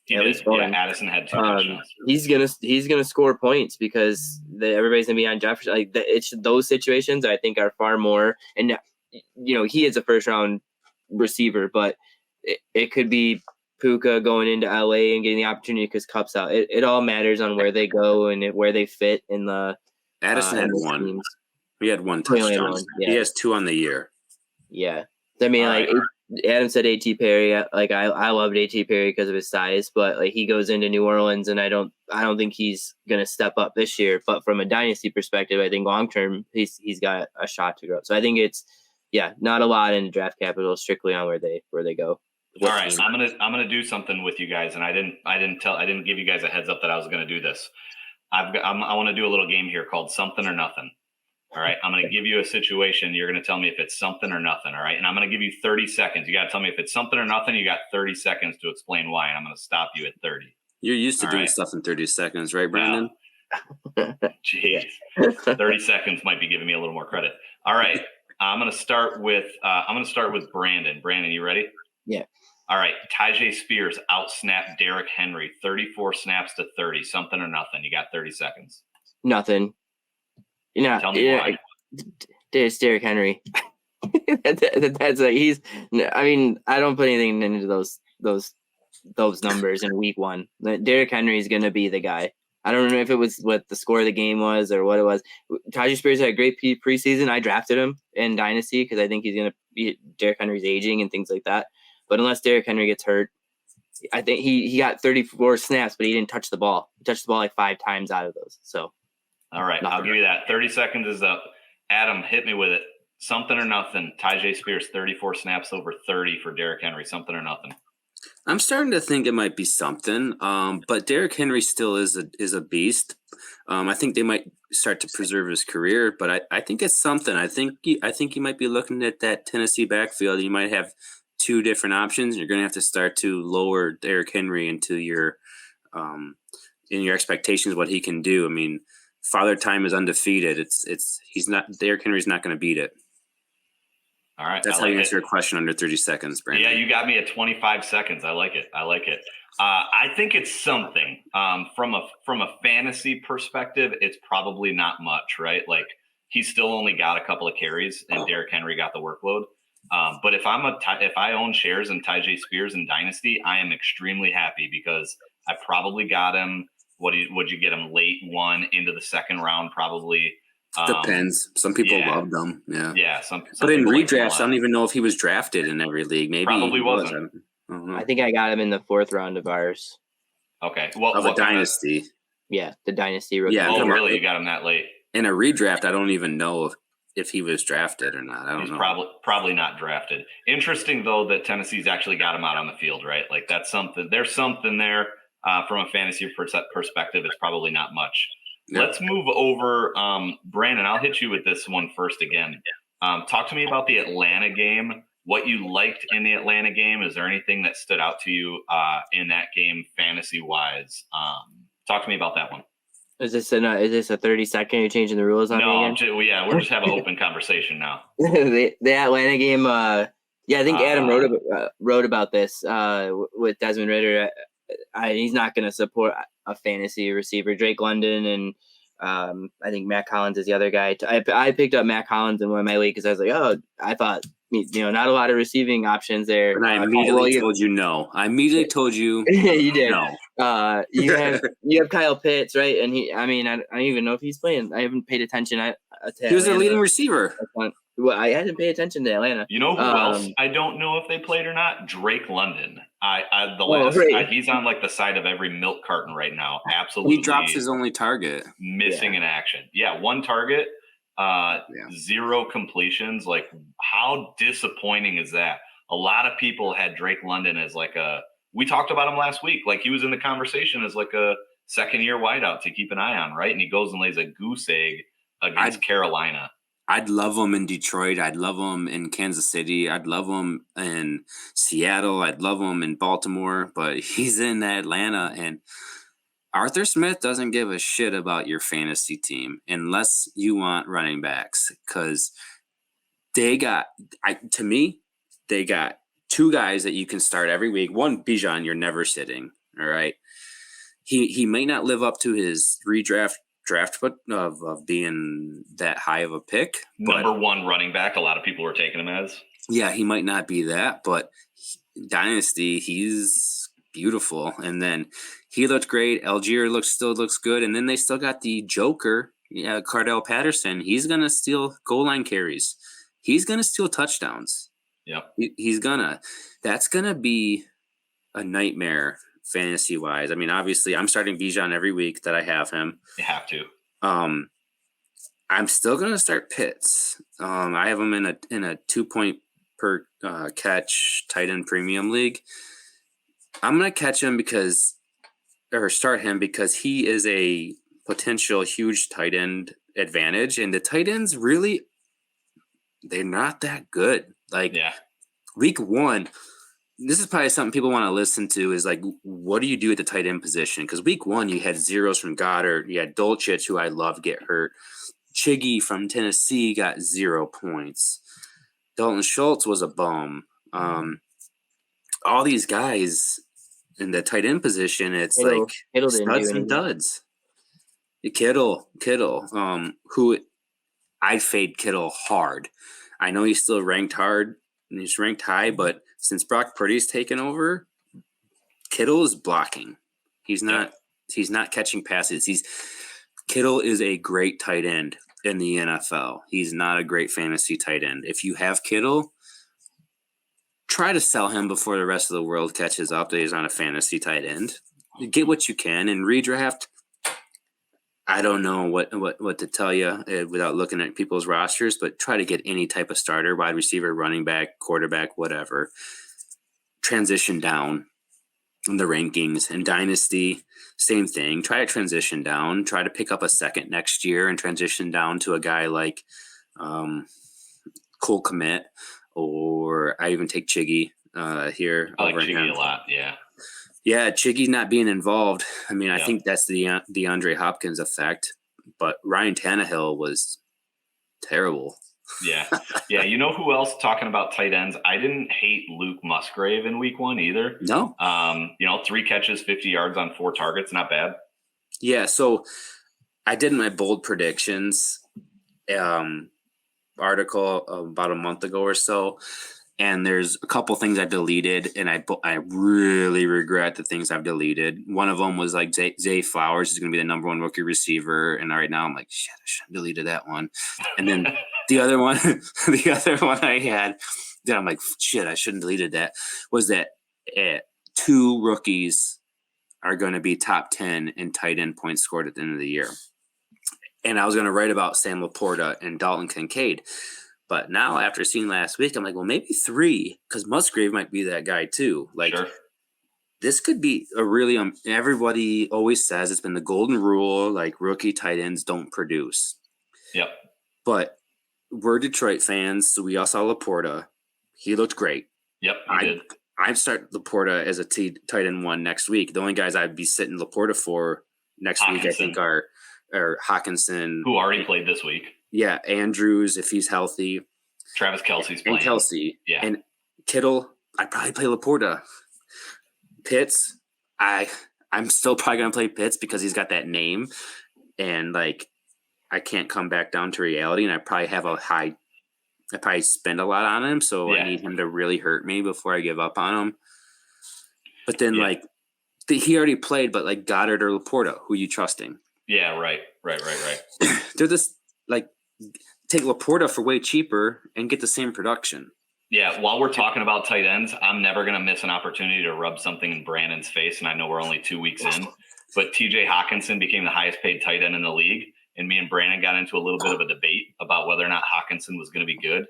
He did. Yeah, Addison had 2 touchdowns. He's gonna score points because everybody's gonna be on Jefferson. Like it's those situations I think are far more. And he is a first round receiver, but it could be Puka going into LA and getting the opportunity because Cup's out. It all matters on where they go and where they fit in the. Addison had 1. Teams. He had 1 touchdown. He has 2 on the year. Yeah. I mean, Adam said A.T. Perry. Like I loved A.T. Perry because of his size, but like he goes into New Orleans, and I don't think he's gonna step up this year. But from a dynasty perspective, I think long term he's got a shot to grow. So I think it's not a lot in draft capital, strictly on where they go. All right, I'm gonna do something with you guys, and I didn't give you guys a heads up that I was gonna do this. I want to do a little game here called Something or Nothing. All right, I'm going to give you a situation. You're going to tell me if it's something or nothing. All right, and I'm going to give you 30 seconds. You got to tell me if it's something or nothing. You got 30 seconds to explain why, and I'm going to stop you at 30. You're used to doing stuff in 30 seconds, right, Brandon? Jeez, 30 seconds might be giving me a little more credit. All right, I'm going to start with Brandon. Brandon, you ready? Yeah. All right, Tyjae Spears outsnapped Derrick Henry 34 snaps to 30. Something or nothing. You got 30 seconds. Nothing. Tell me why. It's Derrick Henry. That's like he's. I mean, I don't put anything into those numbers in week one. Derrick Henry is going to be the guy. I don't know if it was what the score of the game was or what it was. Tajay Spears had a great preseason. I drafted him in Dynasty because I think he's going to be Derrick Henry's aging and things like that. But unless Derrick Henry gets hurt, I think he got 34 snaps, but he didn't touch the ball. He touched the ball like 5 times out of those. So, all right, I'll give you that. 30 seconds is up. Adam, hit me with it. Something or nothing. Tajay Spears, 34 snaps over 30 for Derrick Henry. Something or nothing. I'm starting to think it might be something, but Derrick Henry still is a beast. I think they might start to preserve his career, but I think it's something. I think you might be looking at that Tennessee backfield. You might have 2 different options. You're going to have to start to lower Derrick Henry into your in your expectations what he can do. I mean, Father Time is undefeated. Derrick Henry's not going to beat it. All right. That's how you answer your question under 30 seconds, Brandon. Yeah, you got me at 25 seconds. I like it. I think it's something. From a fantasy perspective, it's probably not much, right? Like he's still only got a couple of carries, and Derrick Henry got the workload. But if I own shares in Tajay Spears in Dynasty, I am extremely happy because I probably got him. Would you get him late 1 into the 2nd round? Probably. Depends. Some people love them. Yeah. Yeah. But in redrafts, I don't even know if he was drafted in every league. Maybe probably wasn't. I think I got him in the 4th round of ours. Okay. Of a dynasty. Yeah, the dynasty rookie. Yeah. Oh, really? You got him that late? In a redraft, I don't even know if he was drafted or not. I don't know. Probably not drafted. Interesting though that Tennessee's actually got him out on the field, right? Like that's something. There's something there from a fantasy perspective. It's probably not much. Yep. Let's move over. Brandon, I'll hit you with this one first again. Talk to me about the Atlanta game. What you liked in the Atlanta game. Is there anything that stood out to you in that game fantasy-wise? Talk to me about that one. Is this a 30-second? You're changing the rules on me again? No, we're just having an open conversation now. the Atlanta game, I think Adam wrote about this with Desmond Ridder. He's not going to support a fantasy receiver. Drake London and I think Matt Collins is the other guy. I picked up Matt Collins in one of my leagues because I was like, I thought not a lot of receiving options there. And I immediately told you no. I immediately told you you did. No. You have Kyle Pitts, right? And I don't even know if he's playing. I haven't paid attention. He was their leading receiver. Well, I hadn't paid attention to Atlanta. You know who else I don't know if they played or not? Drake London. He's on like the side of every milk carton right now. Absolutely. He drops his only target. Missing in action. Yeah, 1 target, 0 completions. Like how disappointing is that? A lot of people had Drake London as we talked about him last week. Like he was in the conversation as like a 2nd-year wideout to keep an eye on, right? And he goes and lays a goose egg against Carolina. I'd love him in Detroit. I'd love him in Kansas City. I'd love him in Seattle. I'd love him in Baltimore. But he's in Atlanta. And Arthur Smith doesn't give a shit about your fantasy team unless you want running backs. Because they got 2 guys that you can start every week. One, Bijan, you're never sitting. All right. He may not live up to his draft of being that high of a pick. Number 1 running back. A lot of people were taking him as. Yeah, he might not be that, but Dynasty, he's beautiful. And then he looked great. Algier still looks good. And then they still got the Joker, Cardell Patterson. He's going to steal goal line carries. He's going to steal touchdowns. Yep. That's going to be a nightmare fantasy-wise. I mean, obviously, I'm starting Bijan every week that I have him. You have to. I'm still going to start Pitts. I have him in a 2-point per catch tight end premium league. I'm going to start him because he is a potential huge tight end advantage. And the tight ends really, they're not that good. Week 1, this is probably something people want to listen to is like, what do you do at the tight end position? Because week 1, you had zeros from Goddard. You had Dolchich, who I love, get hurt. Chiggy from Tennessee got 0 points. Dalton Schultz was a bum. All these guys in the tight end position, it's Kittle studs and duds. Kittle, who I fade Kittle hard. I know he's still ranked hard and he's ranked high, but since Brock Purdy's taken over, Kittle is blocking. He's not catching passes. Kittle is a great tight end in the NFL. He's not a great fantasy tight end. If you have Kittle, try to sell him before the rest of the world catches up that he's on a fantasy tight end. Get what you can and redraft. I don't know what to tell you without looking at people's rosters, but try to get any type of starter, wide receiver, running back, quarterback, whatever. Transition down in the rankings. And Dynasty, same thing. Try to transition down. Try to pick up a second next year and transition down to a guy like Cole Kmet, or I even take Chiggy here. I like Chiggy a lot, yeah. Yeah, Chiggy not being involved. I mean, I think that's the DeAndre Hopkins effect. But Ryan Tannehill was terrible. Yeah. Yeah. You know who else, talking about tight ends? I didn't hate Luke Musgrave in week 1 either. No. 3 catches, 50 yards on 4 targets. Not bad. Yeah. So I did my bold predictions article about a month ago or so. And there's a couple things I deleted, and I really regret the things I've deleted. One of them was like Zay Flowers is going to be the number 1 rookie receiver, and right now I'm like, shit, I should have deleted that one. And then the other one I had that I'm like, shit, I shouldn't have deleted that, was that 2 rookies are going to be top 10 in tight end points scored at the end of the year. And I was going to write about Sam Laporta and Dalton Kincaid. But now, after seeing last week, I'm like, well, maybe 3, because Musgrave might be that guy too. Like, sure. This could be a really everybody always says it's been the golden rule, like rookie tight ends don't produce. Yep. But we're Detroit fans, so we all saw Laporta. He looked great. Yep, he did. I'd start Laporta as a tight end 1 next week. The only guys I'd be sitting Laporta for next week, I think, are Hawkinson, who already played this week. Yeah, Andrews, if he's healthy. Travis Kelce's playing. And Kelce. Yeah. And Kittle, I'd probably play Laporta. Pitts, I'm still probably going to play Pitts because he's got that name. And, like, I can't come back down to reality. And I probably spend a lot on him. So I need him to really hurt me before I give up on him. But then, he already played, but, like, Goddard or Laporta, who you trusting? Yeah, right. They're just, like, take Laporta for way cheaper and get the same production. Yeah, while we're talking about tight ends, I'm never going to miss an opportunity to rub something in Brandon's face, and I know we're only 2 weeks in, but TJ Hawkinson became the highest paid tight end in the league, and me and Brandon got into a little bit of a debate about whether or not Hawkinson was going to be good.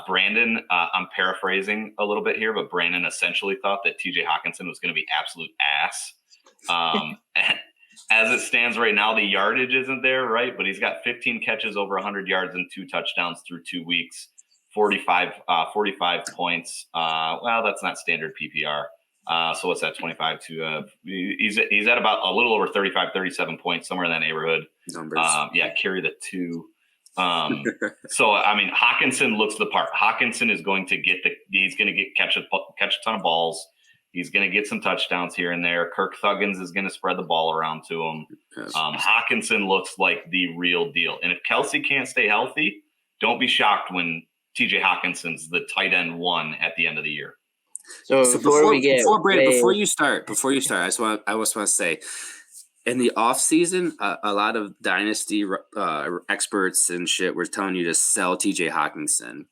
Brandon, I'm paraphrasing a little bit here, but Brandon essentially thought that TJ Hawkinson was going to be absolute ass. As it stands right now, the yardage isn't there, right? But he's got 15 catches over 100 yards and 2 touchdowns through 2 weeks, 45 points. Well, that's not standard PPR. So what's that, 25 to he's at about a little over 35, 37 points, somewhere in that neighborhood. Numbers. Carry the 2. So, I mean, Hawkinson looks the part. Hawkinson is going to catch a ton of balls. He's going to get some touchdowns here and there. Kirk Thuggins is going to spread the ball around to him. Yes. Hawkinson looks like the real deal. And if Kelce can't stay healthy, don't be shocked when TJ Hawkinson's the tight end 1 at the end of the year. So before you start, I just want to say, in the off season, a lot of dynasty experts and shit were telling you to sell TJ Hawkinson.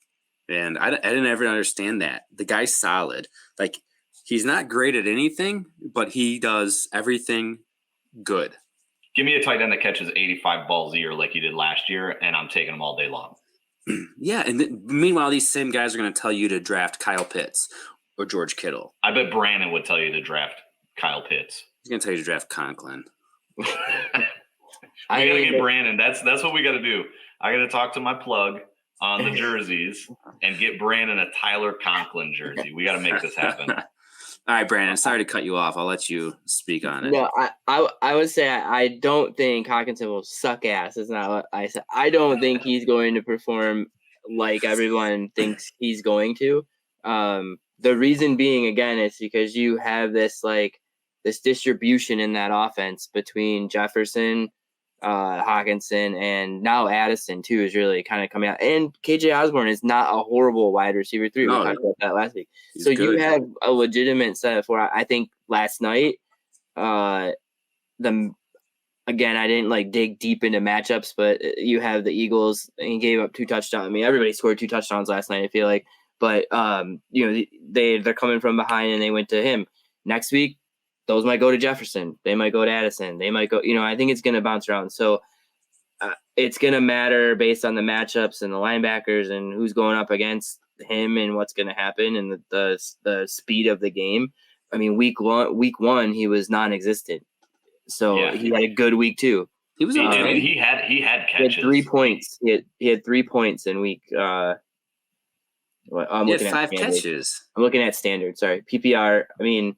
And I didn't ever understand that. The guy's solid. Like, he's not great at anything, but he does everything good. Give me a tight end that catches 85 balls a year like he did last year, and I'm taking him all day long. Yeah, and meanwhile, these same guys are going to tell you to draft Kyle Pitts or George Kittle. I bet Brandon would tell you to draft Kyle Pitts. He's going to tell you to draft Conklin. We got to get Brandon. That's what we got to do. I got to talk to my plug on the jerseys and get Brandon a Tyler Conklin jersey. We got to make this happen. All right, Brandon, sorry to cut you off. I'll let you speak on it. No, I would say I don't think Hawkinson will suck ass. It's not what I said. I don't think he's going to perform like everyone thinks he's going to. The reason being, again, is because you have this distribution in that offense between Jefferson, Hawkinson, and now Addison too is really kind of coming out. And KJ Osborne is not a horrible wide receiver 3. We talked about that last week. He's so good. You have a legitimate set for. I think last night, again, I didn't dig deep into matchups, but you have the Eagles, and he gave up 2 touchdowns. I mean, everybody scored 2 touchdowns last night, I feel like. But they're coming from behind and they went to him. Next week, those might go to Jefferson. They might go to Addison. They might go. I think it's going to bounce around. So it's going to matter based on the matchups and the linebackers and who's going up against him and what's going to happen and the speed of the game. I mean, week one, he was non-existent. So he had a good week too. He was. He had catches. He had 3 points. He had 3 points in week. I'm looking at 5 standard. catches. I'm looking at standard. Sorry, PPR. I mean,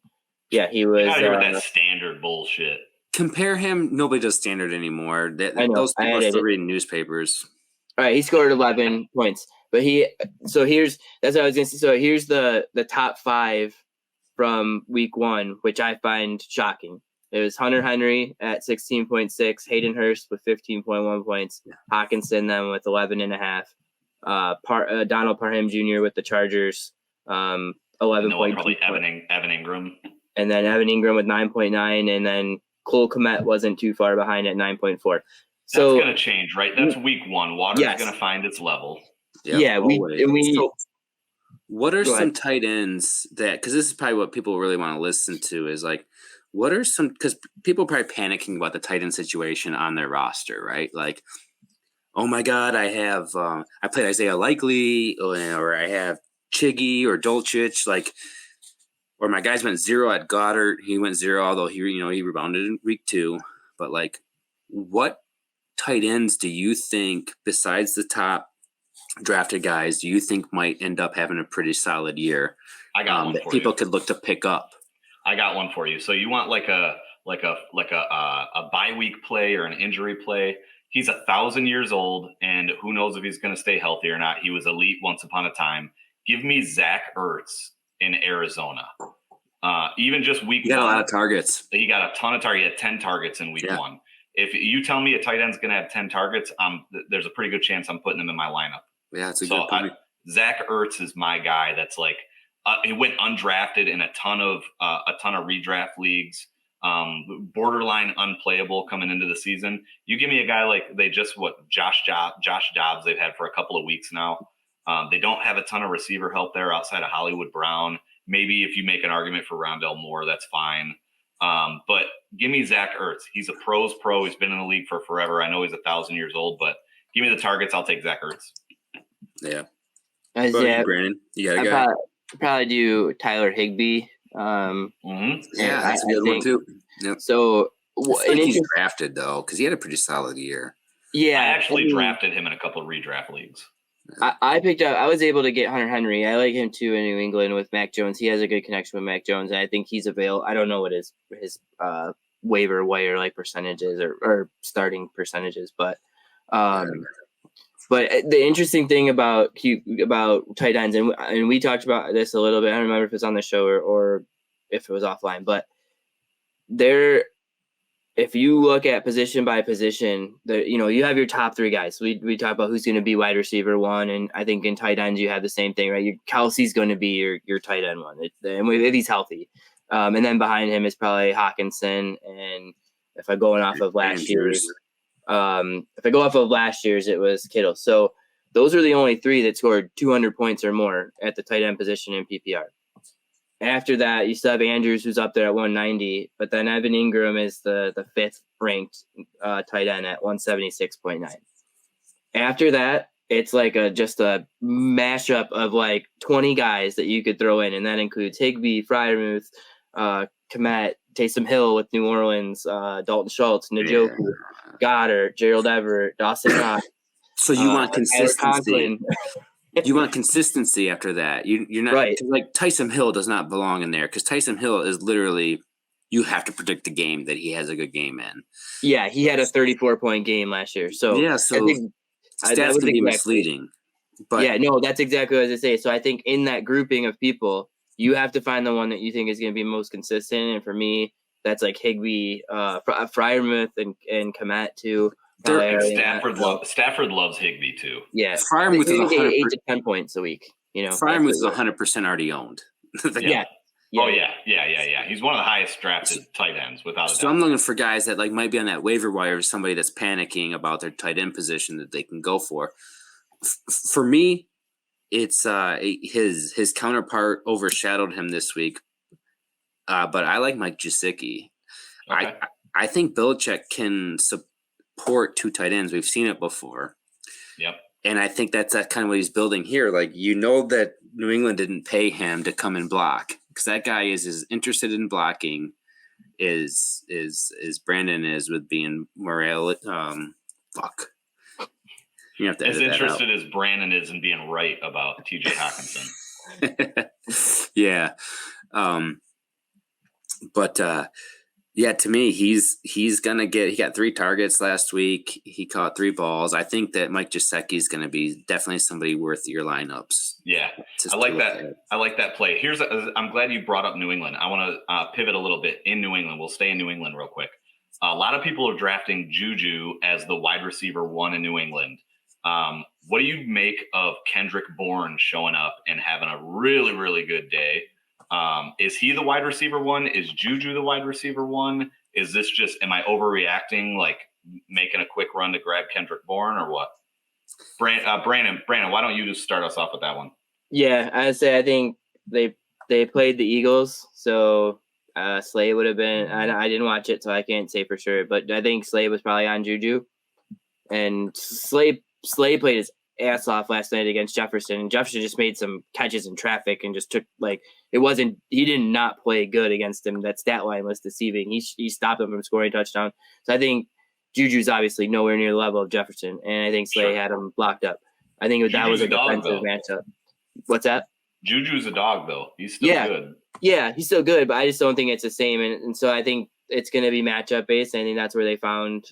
yeah, he was. Out here with that standard bullshit. Compare him. Nobody does standard anymore. I know. Those people are still reading newspapers. All right, he scored 11 points, but that's what I was gonna say. So here's the top 5 from week 1, which I find shocking. It was Hunter Henry at 16.6, Hayden Hurst with 15.1 points, Hawkinson then with 11.5, Donald Parham Jr. with the Chargers, 11.2. Probably Evan Ingram. And then Evan Ingram with 9.9, and then Cole Kmet wasn't too far behind at 9.4. So that's going to change, right? That's week 1. Water's going to find its level. Yep, what are some tight ends because this is probably what people really want to listen to is what are some, because people are probably panicking about the tight end situation on their roster, right? Like, oh my God, I have, I played Isaiah Likely or I have Chiggy or Dolchich, or my guys went 0 at Goddard. He went 0, although he rebounded in week 2. But what tight ends do you think, besides the top drafted guys, do you think might end up having a pretty solid year? I got one that for people you. Could look to pick up. I got one for you. So you want a bye week play or an injury play? He's 1,000 years old, and who knows if he's going to stay healthy or not. He was elite once upon a time. Give me Zach Ertz in Arizona. Even just week 1. He got a lot of targets. He got a ton of targets. He had 10 targets in week 1. If you tell me a tight end's going to have 10 targets, there's a pretty good chance I'm putting him in my lineup. Yeah, that's a good point. Zach Ertz is my guy. That's he went undrafted in a ton of redraft leagues. Borderline unplayable coming into the season. You give me a guy Josh Dobbs they've had for a couple of weeks now. They don't have a ton of receiver help there outside of Hollywood Brown. Maybe if you make an argument for Rondell Moore, that's fine. But give me Zach Ertz. He's a pro's pro. He's been in the league for forever. I know he's 1,000 years old, but give me the targets. I'll take Zach Ertz. Yeah. Brandon, you got a guy. Probably do Tyler Higbee. Yeah, that's a good one too. Yep. So he's drafted though, because he had a pretty solid year. Yeah, I actually drafted him in a couple of redraft leagues. I was able to get Hunter Henry. I like him too in New England with Mac Jones. He has a good connection with Mac Jones, and I think he's available. I don't know what his waiver wire percentages or starting percentages, but the interesting thing about tight ends, and we talked about this a little bit. I don't remember if it's on the show or if it was offline, but if you look at position by position, you have your top 3 guys. We talk about who's going to be wide receiver 1, and I think in tight ends you have the same thing, right? Kelsey's going to be your tight end 1, and if he's healthy, and then behind him is probably Hawkinson. And if I'm going off of last year's, it was Kittle. So those are the only 3 that scored 200 points or more at the tight end position in PPR. After that, you still have Andrews, who's up there at 190, but then Evan Ingram is the 5th ranked tight end at 176.9. After that, it's just a mashup of 20 guys that you could throw in, and that includes Higbee, Freiermuth, Kmet, Taysom Hill with New Orleans, Dalton Schultz, Njoku, Goddard, Gerald Everett, Dawson Knox. So you want consistency. You want consistency after that. You're not right. Taysom Hill does not belong in there, because Taysom Hill is literally, you have to predict the game that he has a good game in. Yeah, he had a 34-point game last year. So stats can be misleading. But that's exactly what I was going to say. So I think in that grouping of people, you have to find the one that you think is going to be most consistent. And for me, that's like Higbee, Fryermuth, and Komet too. And Stafford loves Higbee too. Yeah, Fryermuth is 8 to 10 points a week. Fryermuth is 100% already owned. Yeah. Oh yeah. He's one of the highest drafted tight ends without a doubt. So I'm looking for guys that like might be on that waiver wire, somebody that's panicking about their tight end position that they can go for. For me, it's his counterpart overshadowed him this week. But I like Mike Gesicki. Okay. I think Belichick can support 2 tight ends. We've seen it before. Yep. And I think that's kind of what he's building here. Like, that New England didn't pay him to come and block, because that guy is as interested in blocking is Brandon is with being morale. Fuck. You have to as edit interested that as Brandon is in being right about TJ Hawkinson. Yeah. But yeah, to me, he's gonna he got 3 targets last week. He caught 3 balls. I think that Mike Gesicki is gonna be definitely somebody worth your lineups. Yeah, I like that. I like that play. I'm glad you brought up New England. I want to pivot a little bit in New England. We'll stay in New England real quick. A lot of people are drafting Juju as the wide receiver 1 in New England. What do you make of Kendrick Bourne showing up and having a really, really good day? Is he the wide receiver 1? Is Juju the wide receiver 1? Is this just, am I overreacting, like making a quick run to grab Kendrick Bourne, or what? Brandon, why don't you just start us off with that one? Yeah, I think they played the Eagles, so Slay would have been. I didn't watch it, so I can't say for sure, but I think Slay was probably on Juju, and Slay played his ass off last night against Jefferson, and Jefferson just made some catches in traffic and just took, like, he did not play good against him. That stat line was deceiving. He stopped him from scoring a touchdown. So I think Juju's obviously nowhere near the level of Jefferson, and I think Slay had him blocked up. I think that was a defensive matchup. What's that? Juju's a dog, though. He's still good. Yeah, he's still good, but I just don't think it's the same. And so I think it's going to be matchup based. I think that's where they found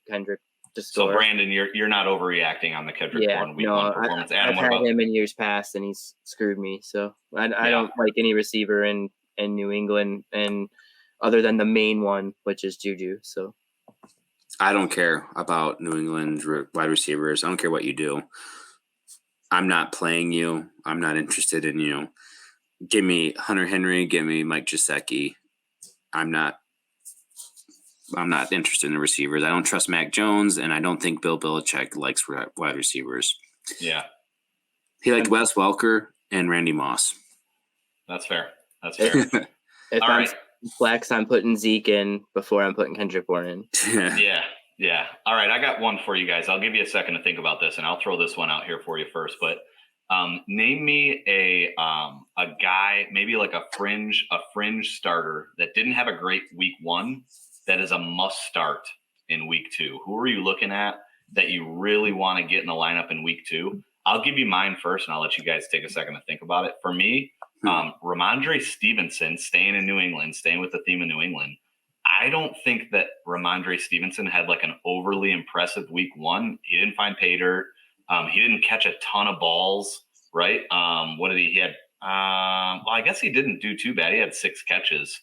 Kendrick. So Brandon, you're not overreacting on the Kendrick Bourne week 1 performance. Adam, I've had him in years past, and he's screwed me. So I don't like any receiver in New England, and other than the main one, which is Juju. So I don't care about New England wide receivers. I don't care what you do. I'm not playing you. I'm not interested in you. Give me Hunter Henry. Give me Mike Gesicki. I'm not interested in the receivers. I don't trust Mac Jones, and I don't think Bill Belichick likes wide receivers. Yeah. He liked Wes Welker and Randy Moss. That's fair. If All right. Flex, I'm putting Zeke in before I'm putting Kendrick Bourne in. Yeah. All right, I got one for you guys. I'll give you a second to think about this, and I'll throw this one out here for you first. But name me a guy, maybe like a fringe starter that didn't have a great week 1 that is a must start in week 2. Who are you looking at that you really want to get in the lineup in week 2? I'll give you mine first, and I'll let you guys take a second to think about it. For me, Ramondre Stevenson, staying in New England, staying with the theme of New England. I don't think that Ramondre Stevenson had like an overly impressive week 1. He didn't find pay dirt. He didn't catch a ton of balls, right? What did he had? Well, I guess he didn't do too bad. He had 6 catches.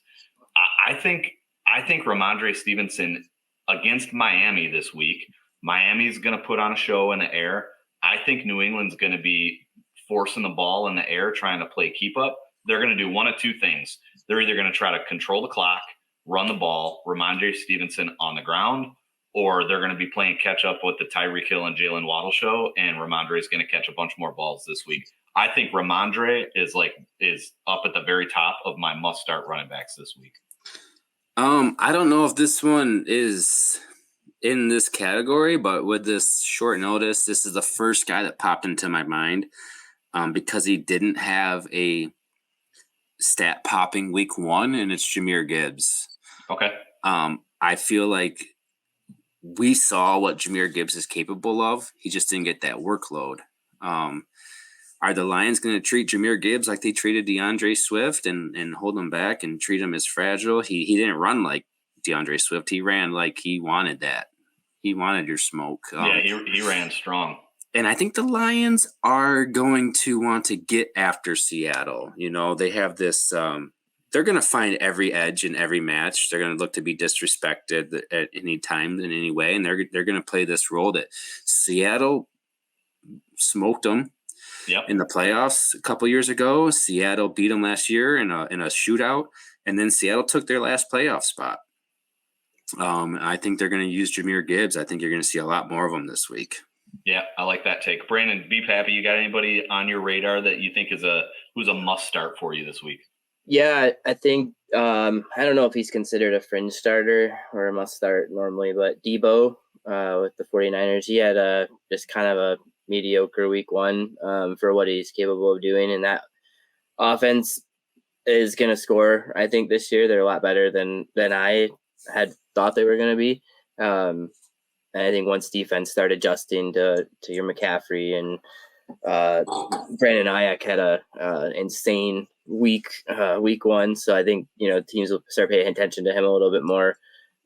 I think Ramondre Stevenson against Miami this week, Miami's going to put on a show in the air. I think New England's going to be forcing the ball in the air, trying to play keep up. They're going to do one of 2 things. They're either going to try to control the clock, run the ball, Ramondre Stevenson on the ground, or they're going to be playing catch up with the Tyreek Hill and Jalen Waddle show, and Ramondre is going to catch a bunch more balls this week. I think Ramondre is up at the very top of my must start running backs this week. I don't know if this one is in this category, but with this short notice, this is the first guy that popped into my mind because he didn't have a stat popping week 1, and it's Jahmyr Gibbs. Okay. I feel like we saw what Jahmyr Gibbs is capable of. He just didn't get that workload. Are the Lions going to treat Jahmyr Gibbs like they treated DeAndre Swift and hold him back and treat him as fragile? He didn't run like DeAndre Swift. He ran like he wanted that. He wanted your smoke. He ran strong. And I think the Lions are going to want to get after Seattle. You know, they have this they're going to find every edge in every match. They're going to look to be disrespected at any time in any way, and they're going to play this role that Seattle smoked them in the playoffs a couple years ago. Seattle beat them last year in a shootout, and then Seattle took their last playoff spot. I think they're going to use Jahmyr Gibbs. I think you're going to see a lot more of them this week. Yeah, I like that take. Brandon, be happy. You got anybody on your radar that you think who's a must start for you this week? Yeah, I think I don't know if he's considered a fringe starter or a must start normally, but Debo with the 49ers, he had just kind of a mediocre week 1 for what he's capable of doing, and that offense is going to score. I think this year they're a lot better than I had thought they were going to be. And I think once defense started adjusting to your McCaffrey and Brandon Ayuk had a insane week 1, so I think teams will start paying attention to him a little bit more.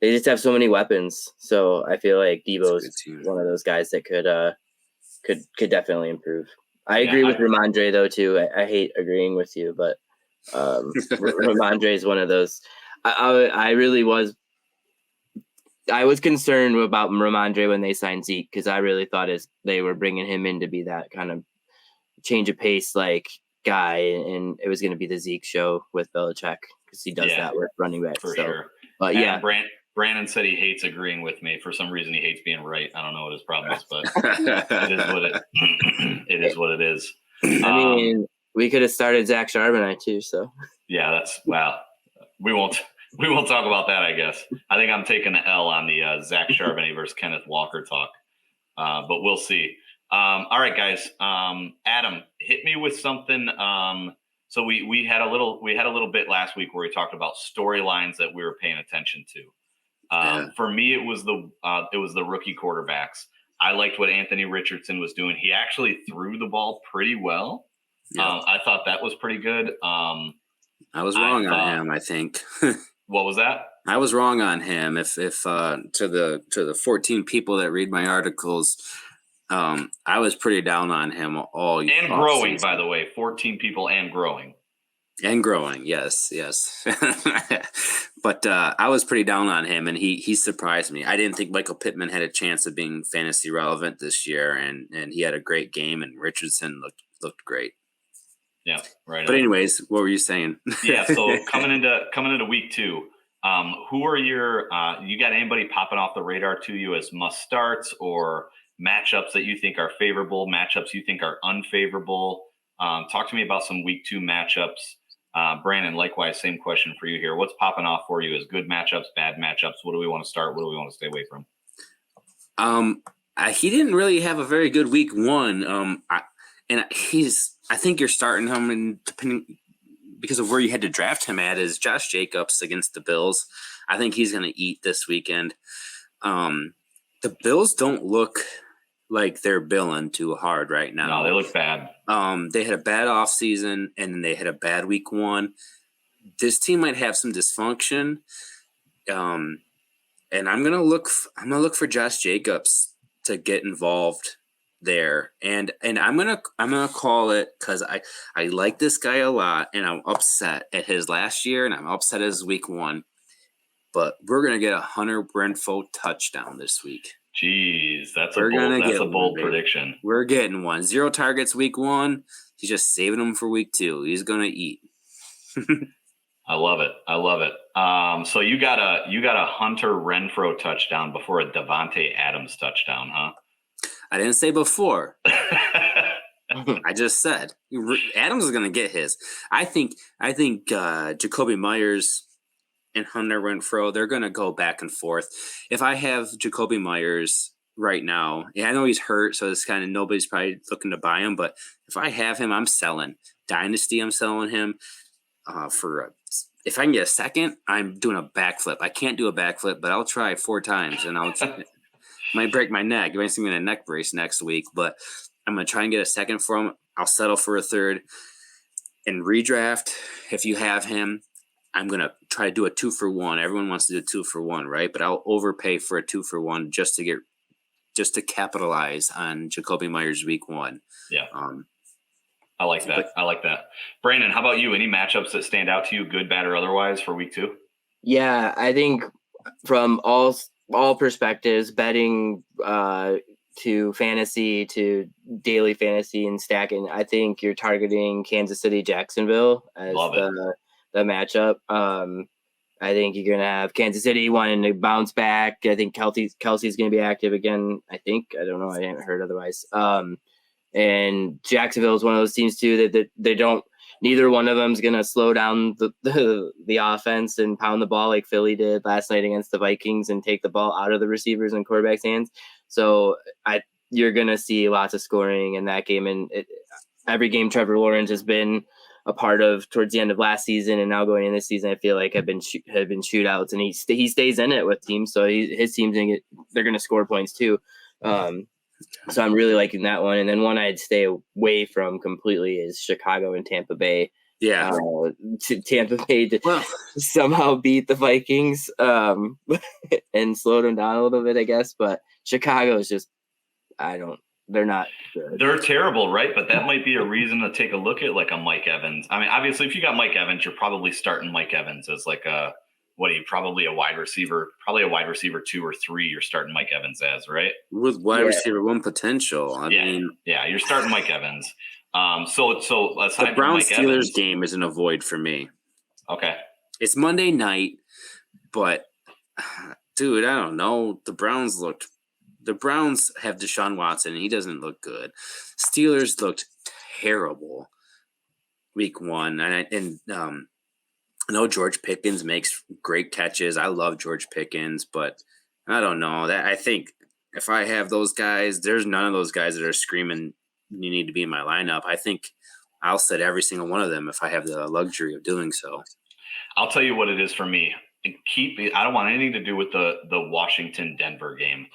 They just have so many weapons, so I feel like Debo's one of those guys that could definitely improve. I agree with Ramondre though too. I hate agreeing with you, but Ramondre is one of those. I really was. I was concerned about Ramondre when they signed Zeke because I really thought they were bringing him in to be that kind of change of pace like guy, and it was going to be the Zeke show with Belichick because he does that with running back for sure. But and Brandon said he hates agreeing with me. For some reason, he hates being right. I don't know what his problem is, but it is what it is. I mean, we could have started Zach Charbonnet too. So yeah, we won't talk about that, I guess. I think I'm taking the L on the Zach Charbonnet versus Kenneth Walker talk, but we'll see. All right, guys. Adam, hit me with something. So we had a little bit last week where we talked about storylines that we were paying attention to. For me, it was the rookie quarterbacks. I liked what Anthony Richardson was doing. He actually threw the ball pretty well. Yeah. I thought that was pretty good. I was wrong on him, I think. What was that? I was wrong on him. If to the 14 people that read my articles, I was pretty down on him all growing, season. By the way, 14 people and growing. And growing, yes. But I was pretty down on him, and he surprised me. I didn't think Michael Pittman had a chance of being fantasy relevant this year, and he had a great game, and Richardson looked great. Yeah, right. But anyways, what were you saying? Yeah, so coming into week 2, who are you got anybody popping off the radar to you as must starts or matchups that you think are favorable, matchups you think are unfavorable? Talk to me about some week 2 matchups. Brandon, likewise, same question for you here. What's popping off for you as good matchups, bad matchups? What do we want to start? What do we want to stay away from? He didn't really have a very good week 1. I think you're starting him, and depending because of where you had to draft him at is Josh Jacobs against the Bills. I think he's going to eat this weekend. The Bills don't look like they're billing too hard right now. No, they look bad. They had a bad offseason, and then they had a bad week 1. This team might have some dysfunction. And I'm gonna look for Josh Jacobs to get involved there, and I'm gonna call it because I like this guy a lot, and I'm upset at his last year, and I'm upset at his week 1. But we're gonna get a Hunter Renfrow touchdown this week. Jeez, that's a bold prediction. We're getting one. 0 targets week 1. He's just saving them for week 2. He's gonna eat. I love it. So you got a Hunter Renfrow touchdown before a Devontae Adams touchdown, huh? I didn't say before. I just said Adams is going to get his. I think Jacoby Myers and Hunter Renfrow, they're going to go back and forth. If I have Jacoby Myers right now, I know he's hurt, so it's kind of nobody's probably looking to buy him. But if I have him, I'm selling. Dynasty, I'm selling him if I can get a second, I'm doing a backflip. I can't do a backflip, but I'll try 4 times, and might break my neck. You might see me in a neck brace next week, but I'm going to try and get a second for him. I'll settle for a third. In redraft, if you have him, I'm going to try to do a 2-for-1. Everyone wants to do a 2-for-1, right? But I'll overpay for a 2-for-1 just to capitalize on Jacoby Myers week 1. Yeah. I like that. I like that. Brandon, how about you? Any matchups that stand out to you, good, bad, or otherwise, for week 2? Yeah, I think from all perspectives, betting to fantasy to daily fantasy and stacking, I think you're targeting Kansas City Jacksonville as the matchup. I think you're gonna have Kansas City wanting to bounce back. I think Kelsey's gonna be active again. I don't know. I haven't heard otherwise. And Jacksonville is one of those teams too that they don't. Neither one of them is gonna slow down the offense and pound the ball like Philly did last night against the Vikings and take the ball out of the receivers and quarterbacks' hands. So you're gonna see lots of scoring in that game, and every game Trevor Lawrence has been a part of towards the end of last season and now going in this season, I feel like have been shootouts, and he stays in it with teams. So his team's they're going to score points too. So I'm really liking that one. And then one I'd stay away from completely is Chicago and Tampa Bay. Yeah. Tampa Bay somehow beat the Vikings and slowed them down a little bit, I guess. But Chicago is just, they're not good. They're terrible, right? But that might be a reason to take a look at like a Mike Evans. I mean, obviously, if you got Mike Evans, you're probably starting Mike Evans as like probably a wide receiver 2 or 3. You're starting Mike Evans as, right? With wide receiver 1 potential. I mean, you're starting Mike Evans. So aside the Browns from Mike Steelers Evans, game is an avoid for me. Okay, it's Monday night, but dude, I don't know. The Browns have Deshaun Watson, and he doesn't look good. Steelers looked terrible week 1, and I know George Pickens makes great catches. I love George Pickens, but I don't know. I think if I have those guys, there's none of those guys that are screaming, you need to be in my lineup. I think I'll set every single one of them if I have the luxury of doing so. I'll tell you what it is for me. I don't want anything to do with the Washington-Denver game.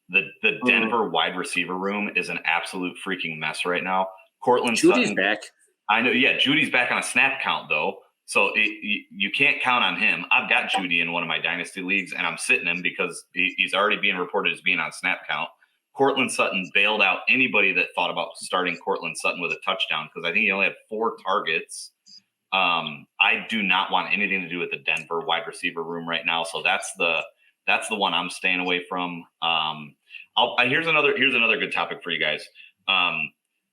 The Denver wide receiver room is an absolute freaking mess right now. Judy's back. I know. Yeah, Judy's back on a snap count though. So you can't count on him. I've got Judy in one of my dynasty leagues, and I'm sitting him because he's already being reported as being on snap count. Cortland Sutton bailed out anybody that thought about starting Cortland Sutton with a touchdown because I think he only had 4 targets. I do not want anything to do with the Denver wide receiver room right now. So that's the one I'm staying away from. Here's another good topic for you guys.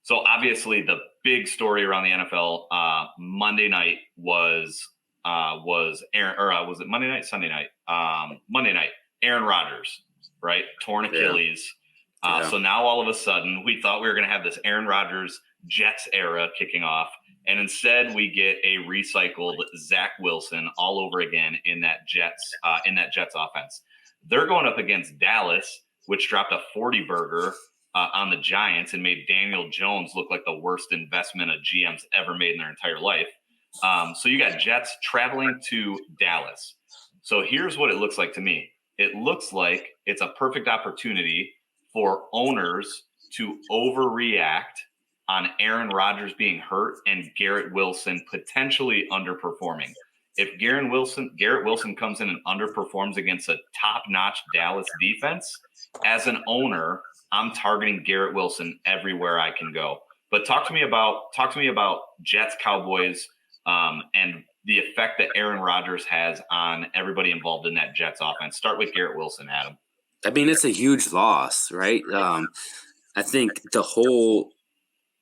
So obviously the big story around the NFL Monday night was Aaron, or was it Monday night, Sunday night? Monday night, Aaron Rodgers, right? Torn Achilles. So now all of a sudden we thought we were going to have this Aaron Rodgers Jets era kicking off. And instead we get a recycled Zach Wilson all over again in that Jets offense. They're going up against Dallas, which dropped a 40 burger on the Giants and made Daniel Jones look like the worst investment a GM's ever made in their entire life. So you got Jets traveling to Dallas. So here's what it looks like to me. It looks like it's a perfect opportunity for owners to overreact on Aaron Rodgers being hurt and Garrett Wilson potentially underperforming. If Garrett Wilson comes in and underperforms against a top-notch Dallas defense, as an owner, I'm targeting Garrett Wilson everywhere I can go. But talk to me about Jets, Cowboys, and the effect that Aaron Rodgers has on everybody involved in that Jets offense. Start with Garrett Wilson, Adam. I mean, it's a huge loss, right? I think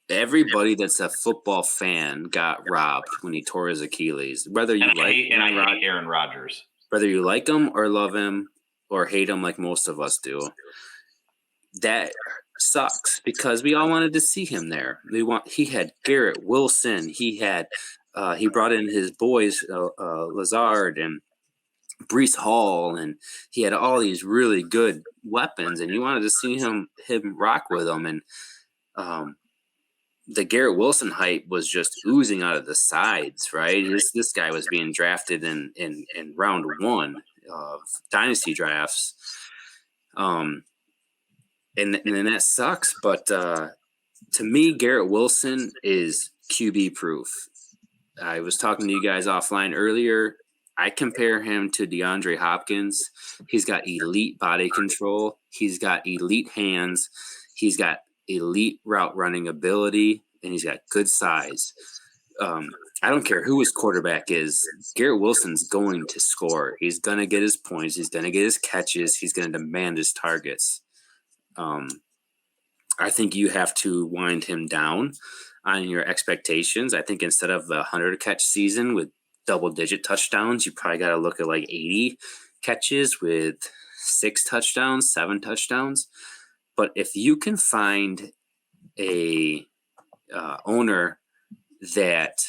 everybody that's a football fan got robbed when he tore his Achilles. I hate Aaron Rodgers. Whether you like him or love him or hate him like most of us do, that sucks because we all wanted to see him there. He had Garrett Wilson. He brought in his boys, Lazard and Breece Hall, and he had all these really good weapons, and you wanted to see him rock with them. And the Garrett Wilson hype was just oozing out of the sides, right? This guy was being drafted in round 1 of dynasty drafts. And that sucks. But to me, Garrett Wilson is QB proof. I was talking to you guys offline earlier. I compare him to DeAndre Hopkins. He's got elite body control. He's got elite hands. He's got elite route running ability. and he's got good size. I don't care who his quarterback is. Garrett Wilson's going to score. He's going to get his points. He's going to get his catches. He's going to demand his targets. I think you have to wind him down on your expectations. I think instead of a 100-catch season with double-digit touchdowns, you probably got to look at like 80 catches with 6 touchdowns, 7 touchdowns. But if you can find a owner that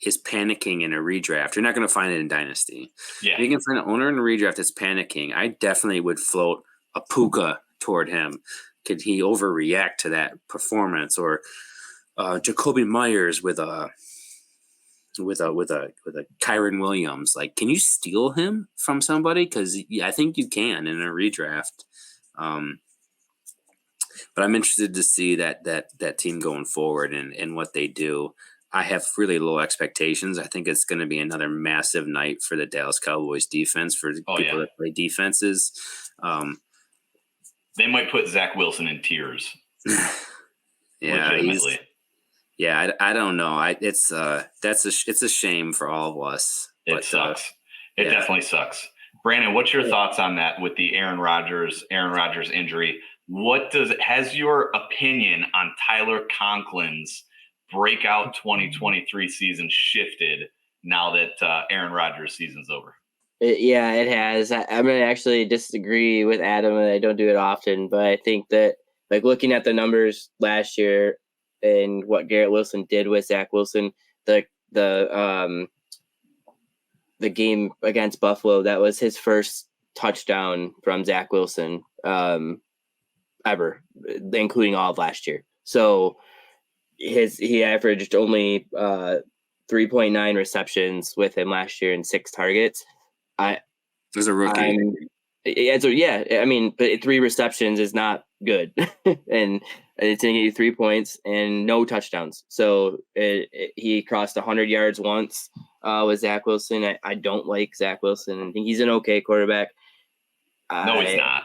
is panicking in a redraft, you're not going to find it in Dynasty. Yeah. If you can find an owner in a redraft that's panicking, I definitely would float a Puka toward him. Could he overreact to that performance? Or Jacoby Myers with a Kyron Williams? Like, can you steal him from somebody? Because I think you can in a redraft. But I'm interested to see that team going forward and what they do. I have really low expectations. I think it's going to be another massive night for the Dallas Cowboys defense, for people that play defenses. They might put Zach Wilson in tears. Yeah, legitimately. I don't know. It's a shame for all of us. It sucks. It definitely sucks. Brandon, what's your thoughts on that with the Aaron Rodgers injury? Has your opinion on Tyler Conklin's breakout 2023 season shifted now that Aaron Rodgers' season's over? It has. I'm going to actually disagree with Adam, and I don't do it often, but I think that, like, looking at the numbers last year and what Garrett Wilson did with Zach Wilson, the game against Buffalo, that was his first touchdown from Zach Wilson ever, including all of last year. So he averaged only 3.9 receptions with him last year and 6 targets. As a rookie. I mean, but 3 receptions is not good. And it's going to get you 3 points and no touchdowns. So he crossed 100 yards once with Zach Wilson. I don't like Zach Wilson. I think he's an okay quarterback. No, he's not.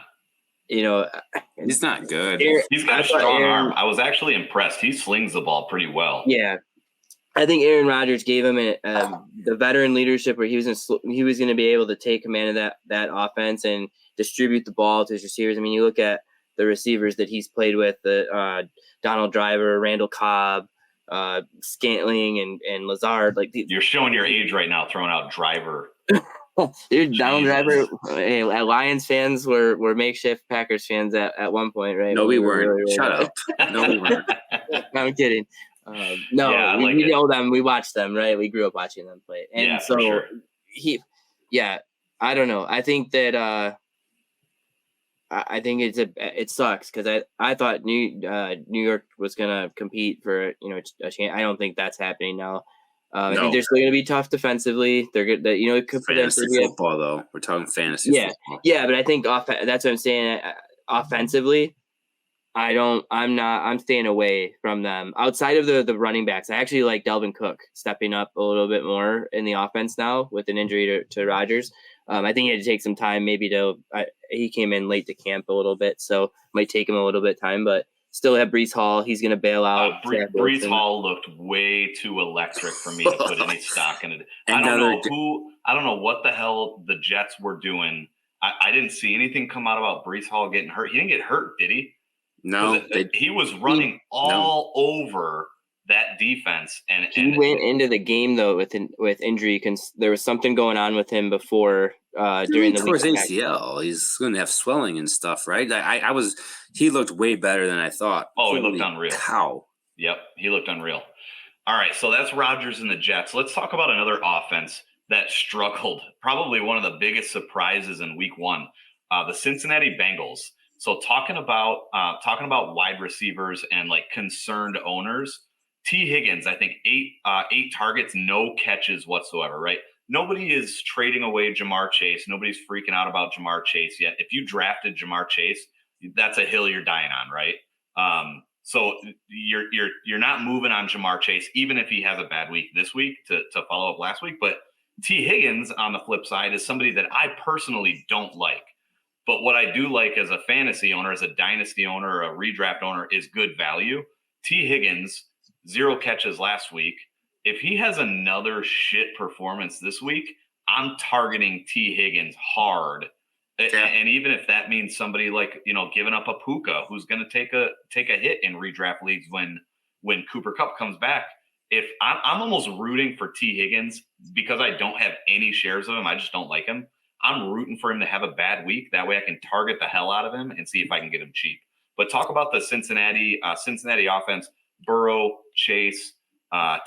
He's not good. He's got a strong arm. I was actually impressed. He slings the ball pretty well. Yeah. I think Aaron Rodgers gave him the veteran leadership where he was going to be able to take command of that offense and distribute the ball to his receivers. I mean, you look at the receivers that he's played with, the Donald Driver, Randall Cobb, Scantling, and Lazard. Like, you're showing your age right now, throwing out Driver. Dude, Donald Driver. Hey, Lions fans were makeshift Packers fans at one point, right? No, we weren't. Really Shut up. No, we weren't. I'm kidding. We know them. We watched them, right? We grew up watching them play, and so for sure. I don't know. I think that I think it sucks because I thought New York was gonna compete for a chance. I don't think that's happening now. I think they're still going to be tough defensively. They're good. It could fantasy football though. We're talking fantasy. Football. Yeah, but I think that's what I'm saying. Offensively, I'm staying away from them. Outside of the running backs, I actually like Delvin Cook stepping up a little bit more in the offense now with an injury to Rodgers. I think he had to take some time. Maybe he came in late to camp a little bit, so might take him a little bit of time, but. Still have Breece Hall. He's going to bail out. Breece Hall looked way too electric for me to put any stock in it. I don't know what the hell the Jets were doing. I didn't see anything come out about Breece Hall getting hurt. He didn't get hurt, did he? No. He was running all over that defense. And he went into the game, though, with injury. There was something going on with him before during the week. ACL. He's going to have swelling and stuff, right? He looked way better than I thought. Oh, he looked unreal. How? Yep, he looked unreal. All right, so that's Rodgers and the Jets. Let's talk about another offense that struggled. Probably one of the biggest surprises in Week 1, the Cincinnati Bengals. So talking about wide receivers and like concerned owners. T. Higgins, I think 8 targets, no catches whatsoever, right? Nobody is trading away Jamar Chase. Nobody's freaking out about Jamar Chase yet. If you drafted Jamar Chase, that's a hill you're dying on, right? So you're not moving on Jamar Chase, even if he has a bad week this week to follow up last week. But T. Higgins, on the flip side, is somebody that I personally don't like. But what I do like as a fantasy owner, as a dynasty owner, or a redraft owner, is good value. T. Higgins 0 catches last week. If he has another shit performance this week, I'm targeting T. Higgins hard. Yeah. And even if that means somebody like, giving up a Puka who's going to take a hit in redraft leagues when Cooper Kupp comes back, if I'm almost rooting for T. Higgins because I don't have any shares of him. I just don't like him. I'm rooting for him to have a bad week. That way I can target the hell out of him and see if I can get him cheap. But talk about the Cincinnati offense, Burrow, Chase,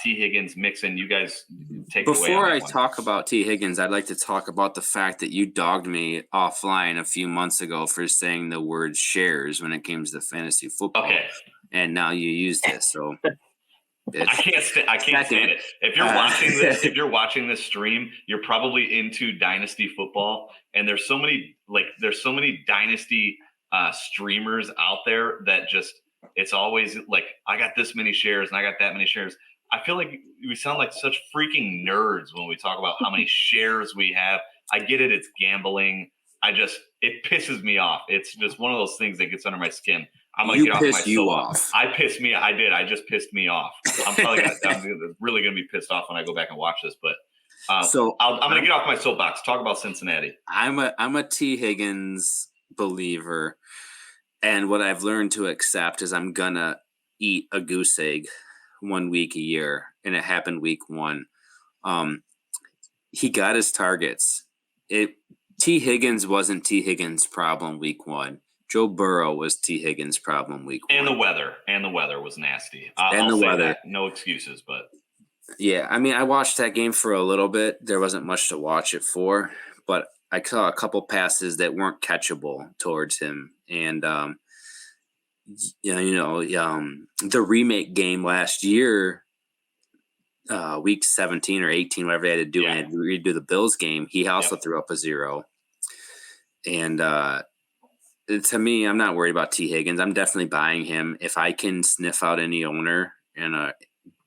T. Higgins, Mixon. You guys take away. Before I talk about T. Higgins, I'd like to talk about the fact that you dogged me offline a few months ago for saying the word shares when it came to fantasy football. Okay. And now you used it. So I can't stand it. If you're watching this stream, you're probably into dynasty football, and there's so many dynasty streamers out there that just, it's always like, I got this many shares and I got that many shares. I feel like we sound like such freaking nerds when we talk about how many shares we have. I get it. It's gambling. It pisses me off. It's just one of those things that gets under my skin. I'm gonna get off my soapbox. I just pissed me off. I'm really gonna be pissed off when I go back and watch this. But I'm gonna get off my soapbox. Talk about Cincinnati. I'm a T. Higgins believer, and what I've learned to accept is I'm gonna eat a goose egg 1 week a year, and it happened week 1. He got his targets. T. Higgins wasn't T. Higgins' problem week 1. Joe Burrow was T. Higgins' problem week 1. And the weather was nasty. No excuses, but yeah, I mean, I watched that game for a little bit. There wasn't much to watch it for, but I saw a couple passes that weren't catchable towards him, and the remake game last year, week 17 or 18, whatever they had to do, and redo the Bills game. He also threw up a 0, and to me, I'm not worried about T. Higgins. I'm definitely buying him if I can sniff out any owner in a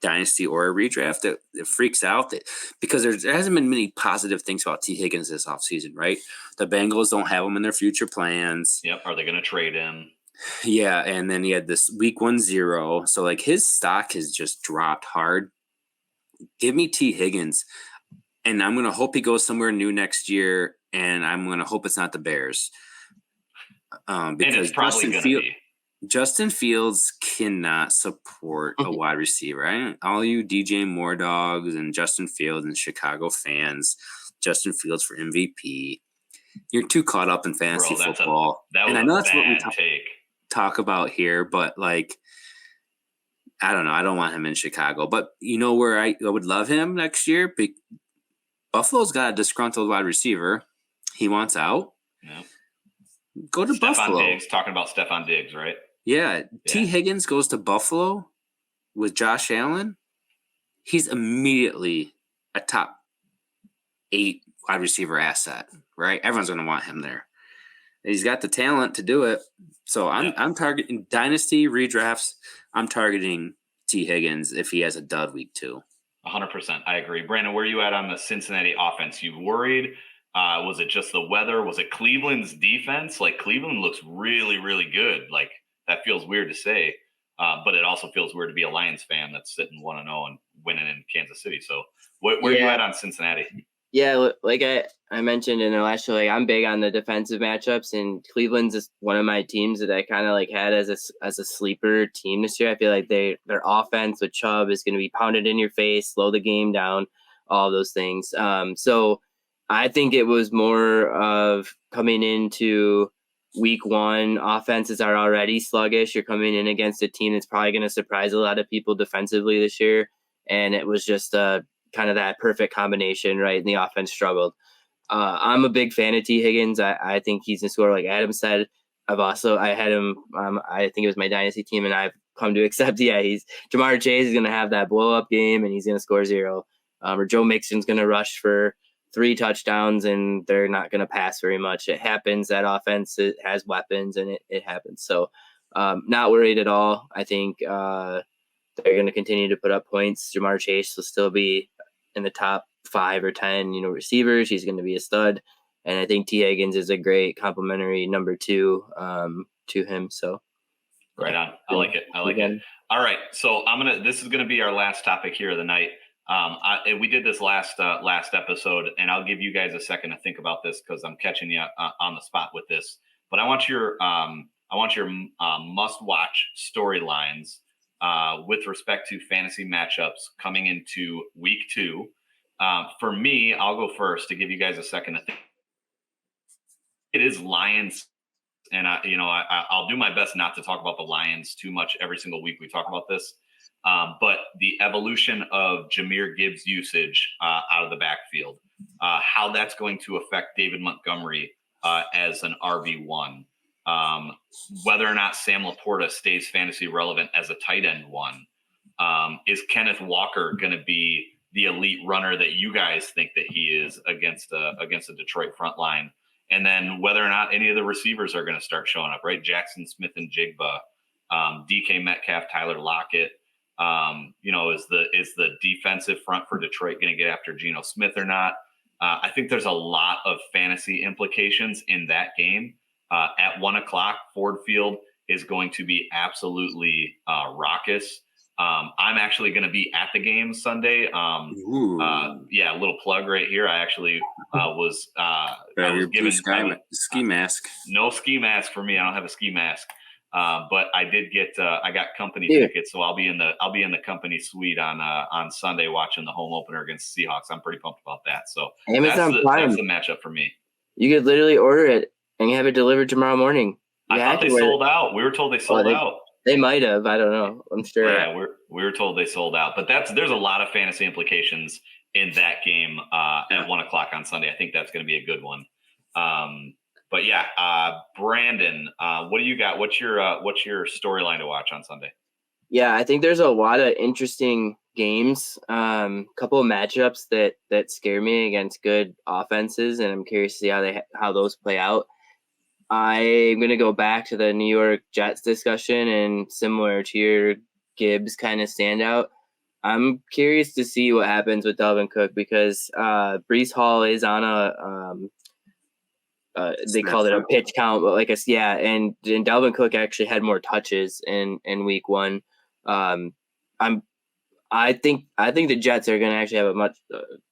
dynasty or a redraft that freaks out, because there hasn't been many positive things about T. Higgins this offseason, right? The Bengals don't have him in their future plans. Yep. Are they going to trade him? Yeah, and then he had this week 1 0. So like his stock has just dropped hard. Give me T. Higgins, and I'm going to hope he goes somewhere new next year, and I'm going to hope it's not the Bears. Because Justin Fields cannot support a wide receiver. All you DJ Moore dogs and Justin Fields and Chicago fans, Justin Fields for MVP. You're too caught up in fantasy football. And I know that's what we talk about here, but like, I don't know. I don't want him in Chicago. But you know where I would love him next year? Buffalo's got a disgruntled wide receiver. He wants out. Yeah. Go to Buffalo. Diggs, talking about Stephon Diggs, right? Yeah. T. Higgins goes to Buffalo with Josh Allen. He's immediately a top 8 wide receiver asset, right? Everyone's going to want him there. He's got the talent to do it. So I'm targeting dynasty redrafts. I'm targeting T. Higgins if he has a dud week 2. 100%. I agree. Brandon, where are you at on the Cincinnati offense? You worried? Was it just the weather? Was it Cleveland's defense? Like, Cleveland looks really, really good. Like, that feels weird to say, but it also feels weird to be a Lions fan that's sitting 1-0 and winning in Kansas City. So where are you at on Cincinnati? Yeah, like I mentioned in the last show, like I'm big on the defensive matchups, and Cleveland's is one of my teams that I kind of like had as a sleeper team this year. I feel like their offense with Chubb is going to be pounded in your face, slow the game down, all those things. So I think it was more of coming into week 1, offenses are already sluggish. You're coming in against a team that's probably going to surprise a lot of people defensively this year. And it was just kind of that perfect combination, right? And the offense struggled. I'm a big fan of T. Higgins. I think he's going to score, like Adam said. I had him, I think it was my dynasty team, and I've come to accept, Jamar Chase is going to have that blow-up game, and he's going to score 0. Or Joe Mixon's going to rush for 3 touchdowns, and they're not going to pass very much. It happens. That offense, it has weapons, and it happens. So not worried at all. I think they're going to continue to put up points. Jamar Chase will still be in the top 5 or 10, receivers. He's going to be a stud. And I think T. Higgins is a great complimentary number 2 to him. So Right on. I like it. All right. So this is gonna be our last topic here of the night. We did this last episode, and I'll give you guys a second to think about this because I'm catching you on the spot with this. But I want your must watch storylines with respect to fantasy matchups coming into week 2. For me, I'll go first to give you guys a second to think. It is Lions. And I'll do my best not to talk about the Lions too much every single week we talk about this. But the evolution of Jahmyr Gibbs' usage out of the backfield, how that's going to affect David Montgomery as an RB1, whether or not Sam Laporta stays fantasy relevant as a tight end 1. Is Kenneth Walker going to be the elite runner that you guys think that he is against the Detroit front line? And then whether or not any of the receivers are going to start showing up, right? Jackson Smith and Jigba, DK Metcalf, Tyler Lockett. Is the defensive front for Detroit going to get after Geno Smith or not? I think there's a lot of fantasy implications in that game. At 1:00, Ford Field is going to be absolutely raucous. I'm actually going to be at the game Sunday. A little plug right here. I actually was given ski mask. No ski mask for me. I don't have a ski mask, but I did get. I got company tickets, so I'll be in the company suite on Sunday watching the home opener against the Seahawks. I'm pretty pumped about that. So that's the matchup for me. You could literally order it and have it delivered tomorrow morning. I thought they sold out. We were told they sold out. They might have. I don't know. I'm sure. Yeah, we were told they sold out. But there's a lot of fantasy implications in that game at 1:00 on Sunday. I think that's going to be a good one. But yeah, Brandon, what do you got? What's your storyline to watch on Sunday? Yeah, I think there's a lot of interesting games. Couple of matchups that scare me against good offenses, and I'm curious to see how those play out. I'm going to go back to the New York Jets discussion, and similar to your Gibbs kind of standout. I'm curious to see what happens with Dalvin Cook because Breece Hall is on they called it a pitch count, but and Dalvin Cook actually had more touches in week 1. I think the Jets are going to actually have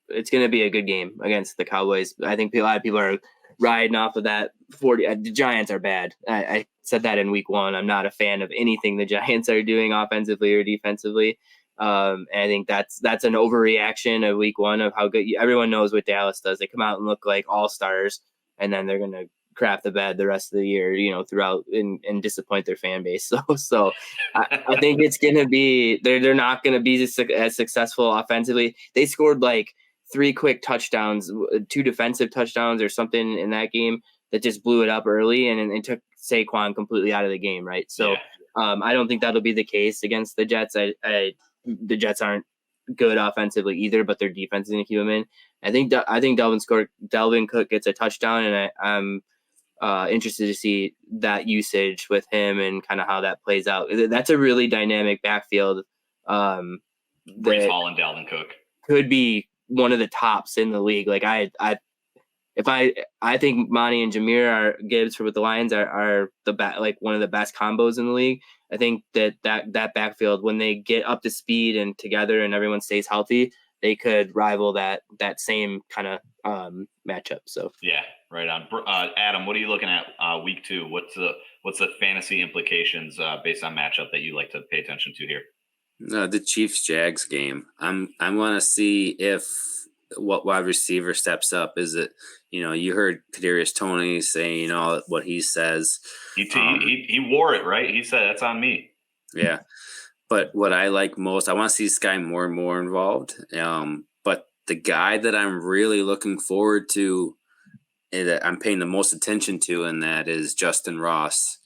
it's going to be a good game against the Cowboys. I think a lot of people are riding off of that 40. The Giants are bad. I said that in week 1. I'm not a fan of anything the Giants are doing offensively or defensively. And I think that's an overreaction of week 1 of how good everyone knows what Dallas does. They come out and look like all stars, and then they're going to crap the bed the rest of the year, throughout and disappoint their fan base. So I think it's going to be, they're not going to be as successful offensively. They scored like 3 quick touchdowns, 2 defensive touchdowns or something in that game that just blew it up early and took Saquon completely out of the game. Right. So I don't think that'll be the case against the Jets. The Jets aren't good offensively either, but their defense is going to keep them in. I think Dalvin Cook gets a touchdown, and I'm interested to see that usage with him and kind of how that plays out. That's a really dynamic backfield. Breece Hall and Dalvin Cook could be one of the tops in the league. Like I think Monty and Jahmyr Gibbs with the Lions are one of the best combos in the league. I think that backfield, when they get up to speed and together and everyone stays healthy, they could rival that same kind of matchup. So yeah, right on. Adam, what are you looking at week 2? What's the fantasy implications based on matchup that you like to pay attention to here? The Chiefs-Jags game. I want to see if what wide receiver steps up. Is it, you heard Kadarius Toney saying what he says. He wore it, right? He said, that's on me. Yeah. But what I like most, I want to see this guy more and more involved. But the guy that I'm really looking forward to, that I'm paying the most attention to, and that is Justin Ross.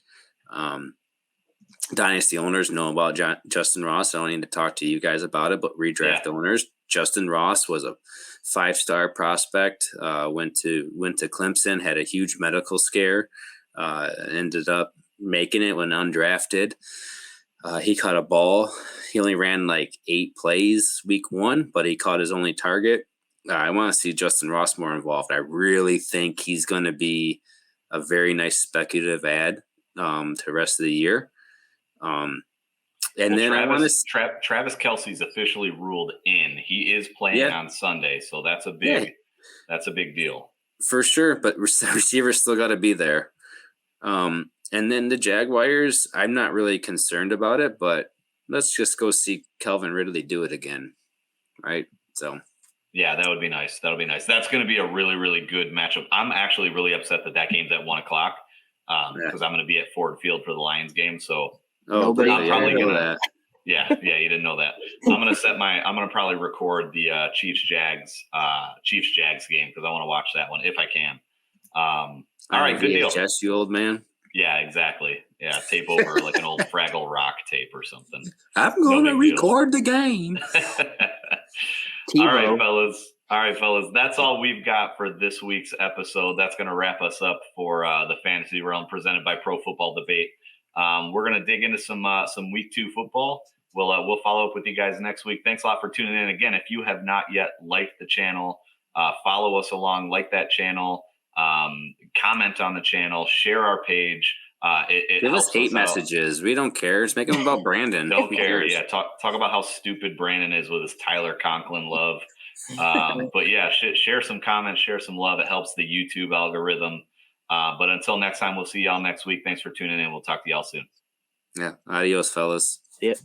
Dynasty owners know about Justin Ross. I don't need to talk to you guys about it, but redraft owners, Justin Ross was a 5-star prospect. Went to Clemson, had a huge medical scare, ended up making it when undrafted. He caught a ball. He only ran like 8 plays week 1, but he caught his only target. I want to see Justin Ross more involved. I really think he's going to be a very nice speculative add to the rest of the year. And then I want to Travis Kelce's officially ruled in. He is playing on Sunday, so that's a big deal for sure. But receivers still got to be there. And then the Jaguars, I'm not really concerned about it, but let's just go see Calvin Ridley do it again, right? So. Yeah, that would be nice. That'll be nice. That's going to be a really, really good matchup. I'm actually really upset that game's at 1:00 because I'm going to be at Ford Field for the Lions game. So I'm probably going to. Yeah, you didn't know that. I'm going to probably record the Chiefs Jags game because I want to watch that one if I can. All right, good deal. Just you old man. Yeah, exactly. Yeah, tape over like an old Fraggle Rock tape or something. I'm going to record the game. All right, fellas. That's all we've got for this week's episode. That's going to wrap us up for the Fantasy Realm presented by Pro Football Debate. We're going to dig into some Week 2 football. We'll follow up with you guys next week. Thanks a lot for tuning in. Again, if you have not yet liked the channel, follow us along, like that channel, comment on the channel, share our page. Give us hate messages. We don't care. Just make them about Brandon. Don't care. Yeah, talk about how stupid Brandon is with his Tyler Conklin love. But yeah, share some comments, share some love. It helps the YouTube algorithm. But until next time, we'll see y'all next week. Thanks for tuning in. We'll talk to y'all soon. Yeah. Adios, fellas. Yep.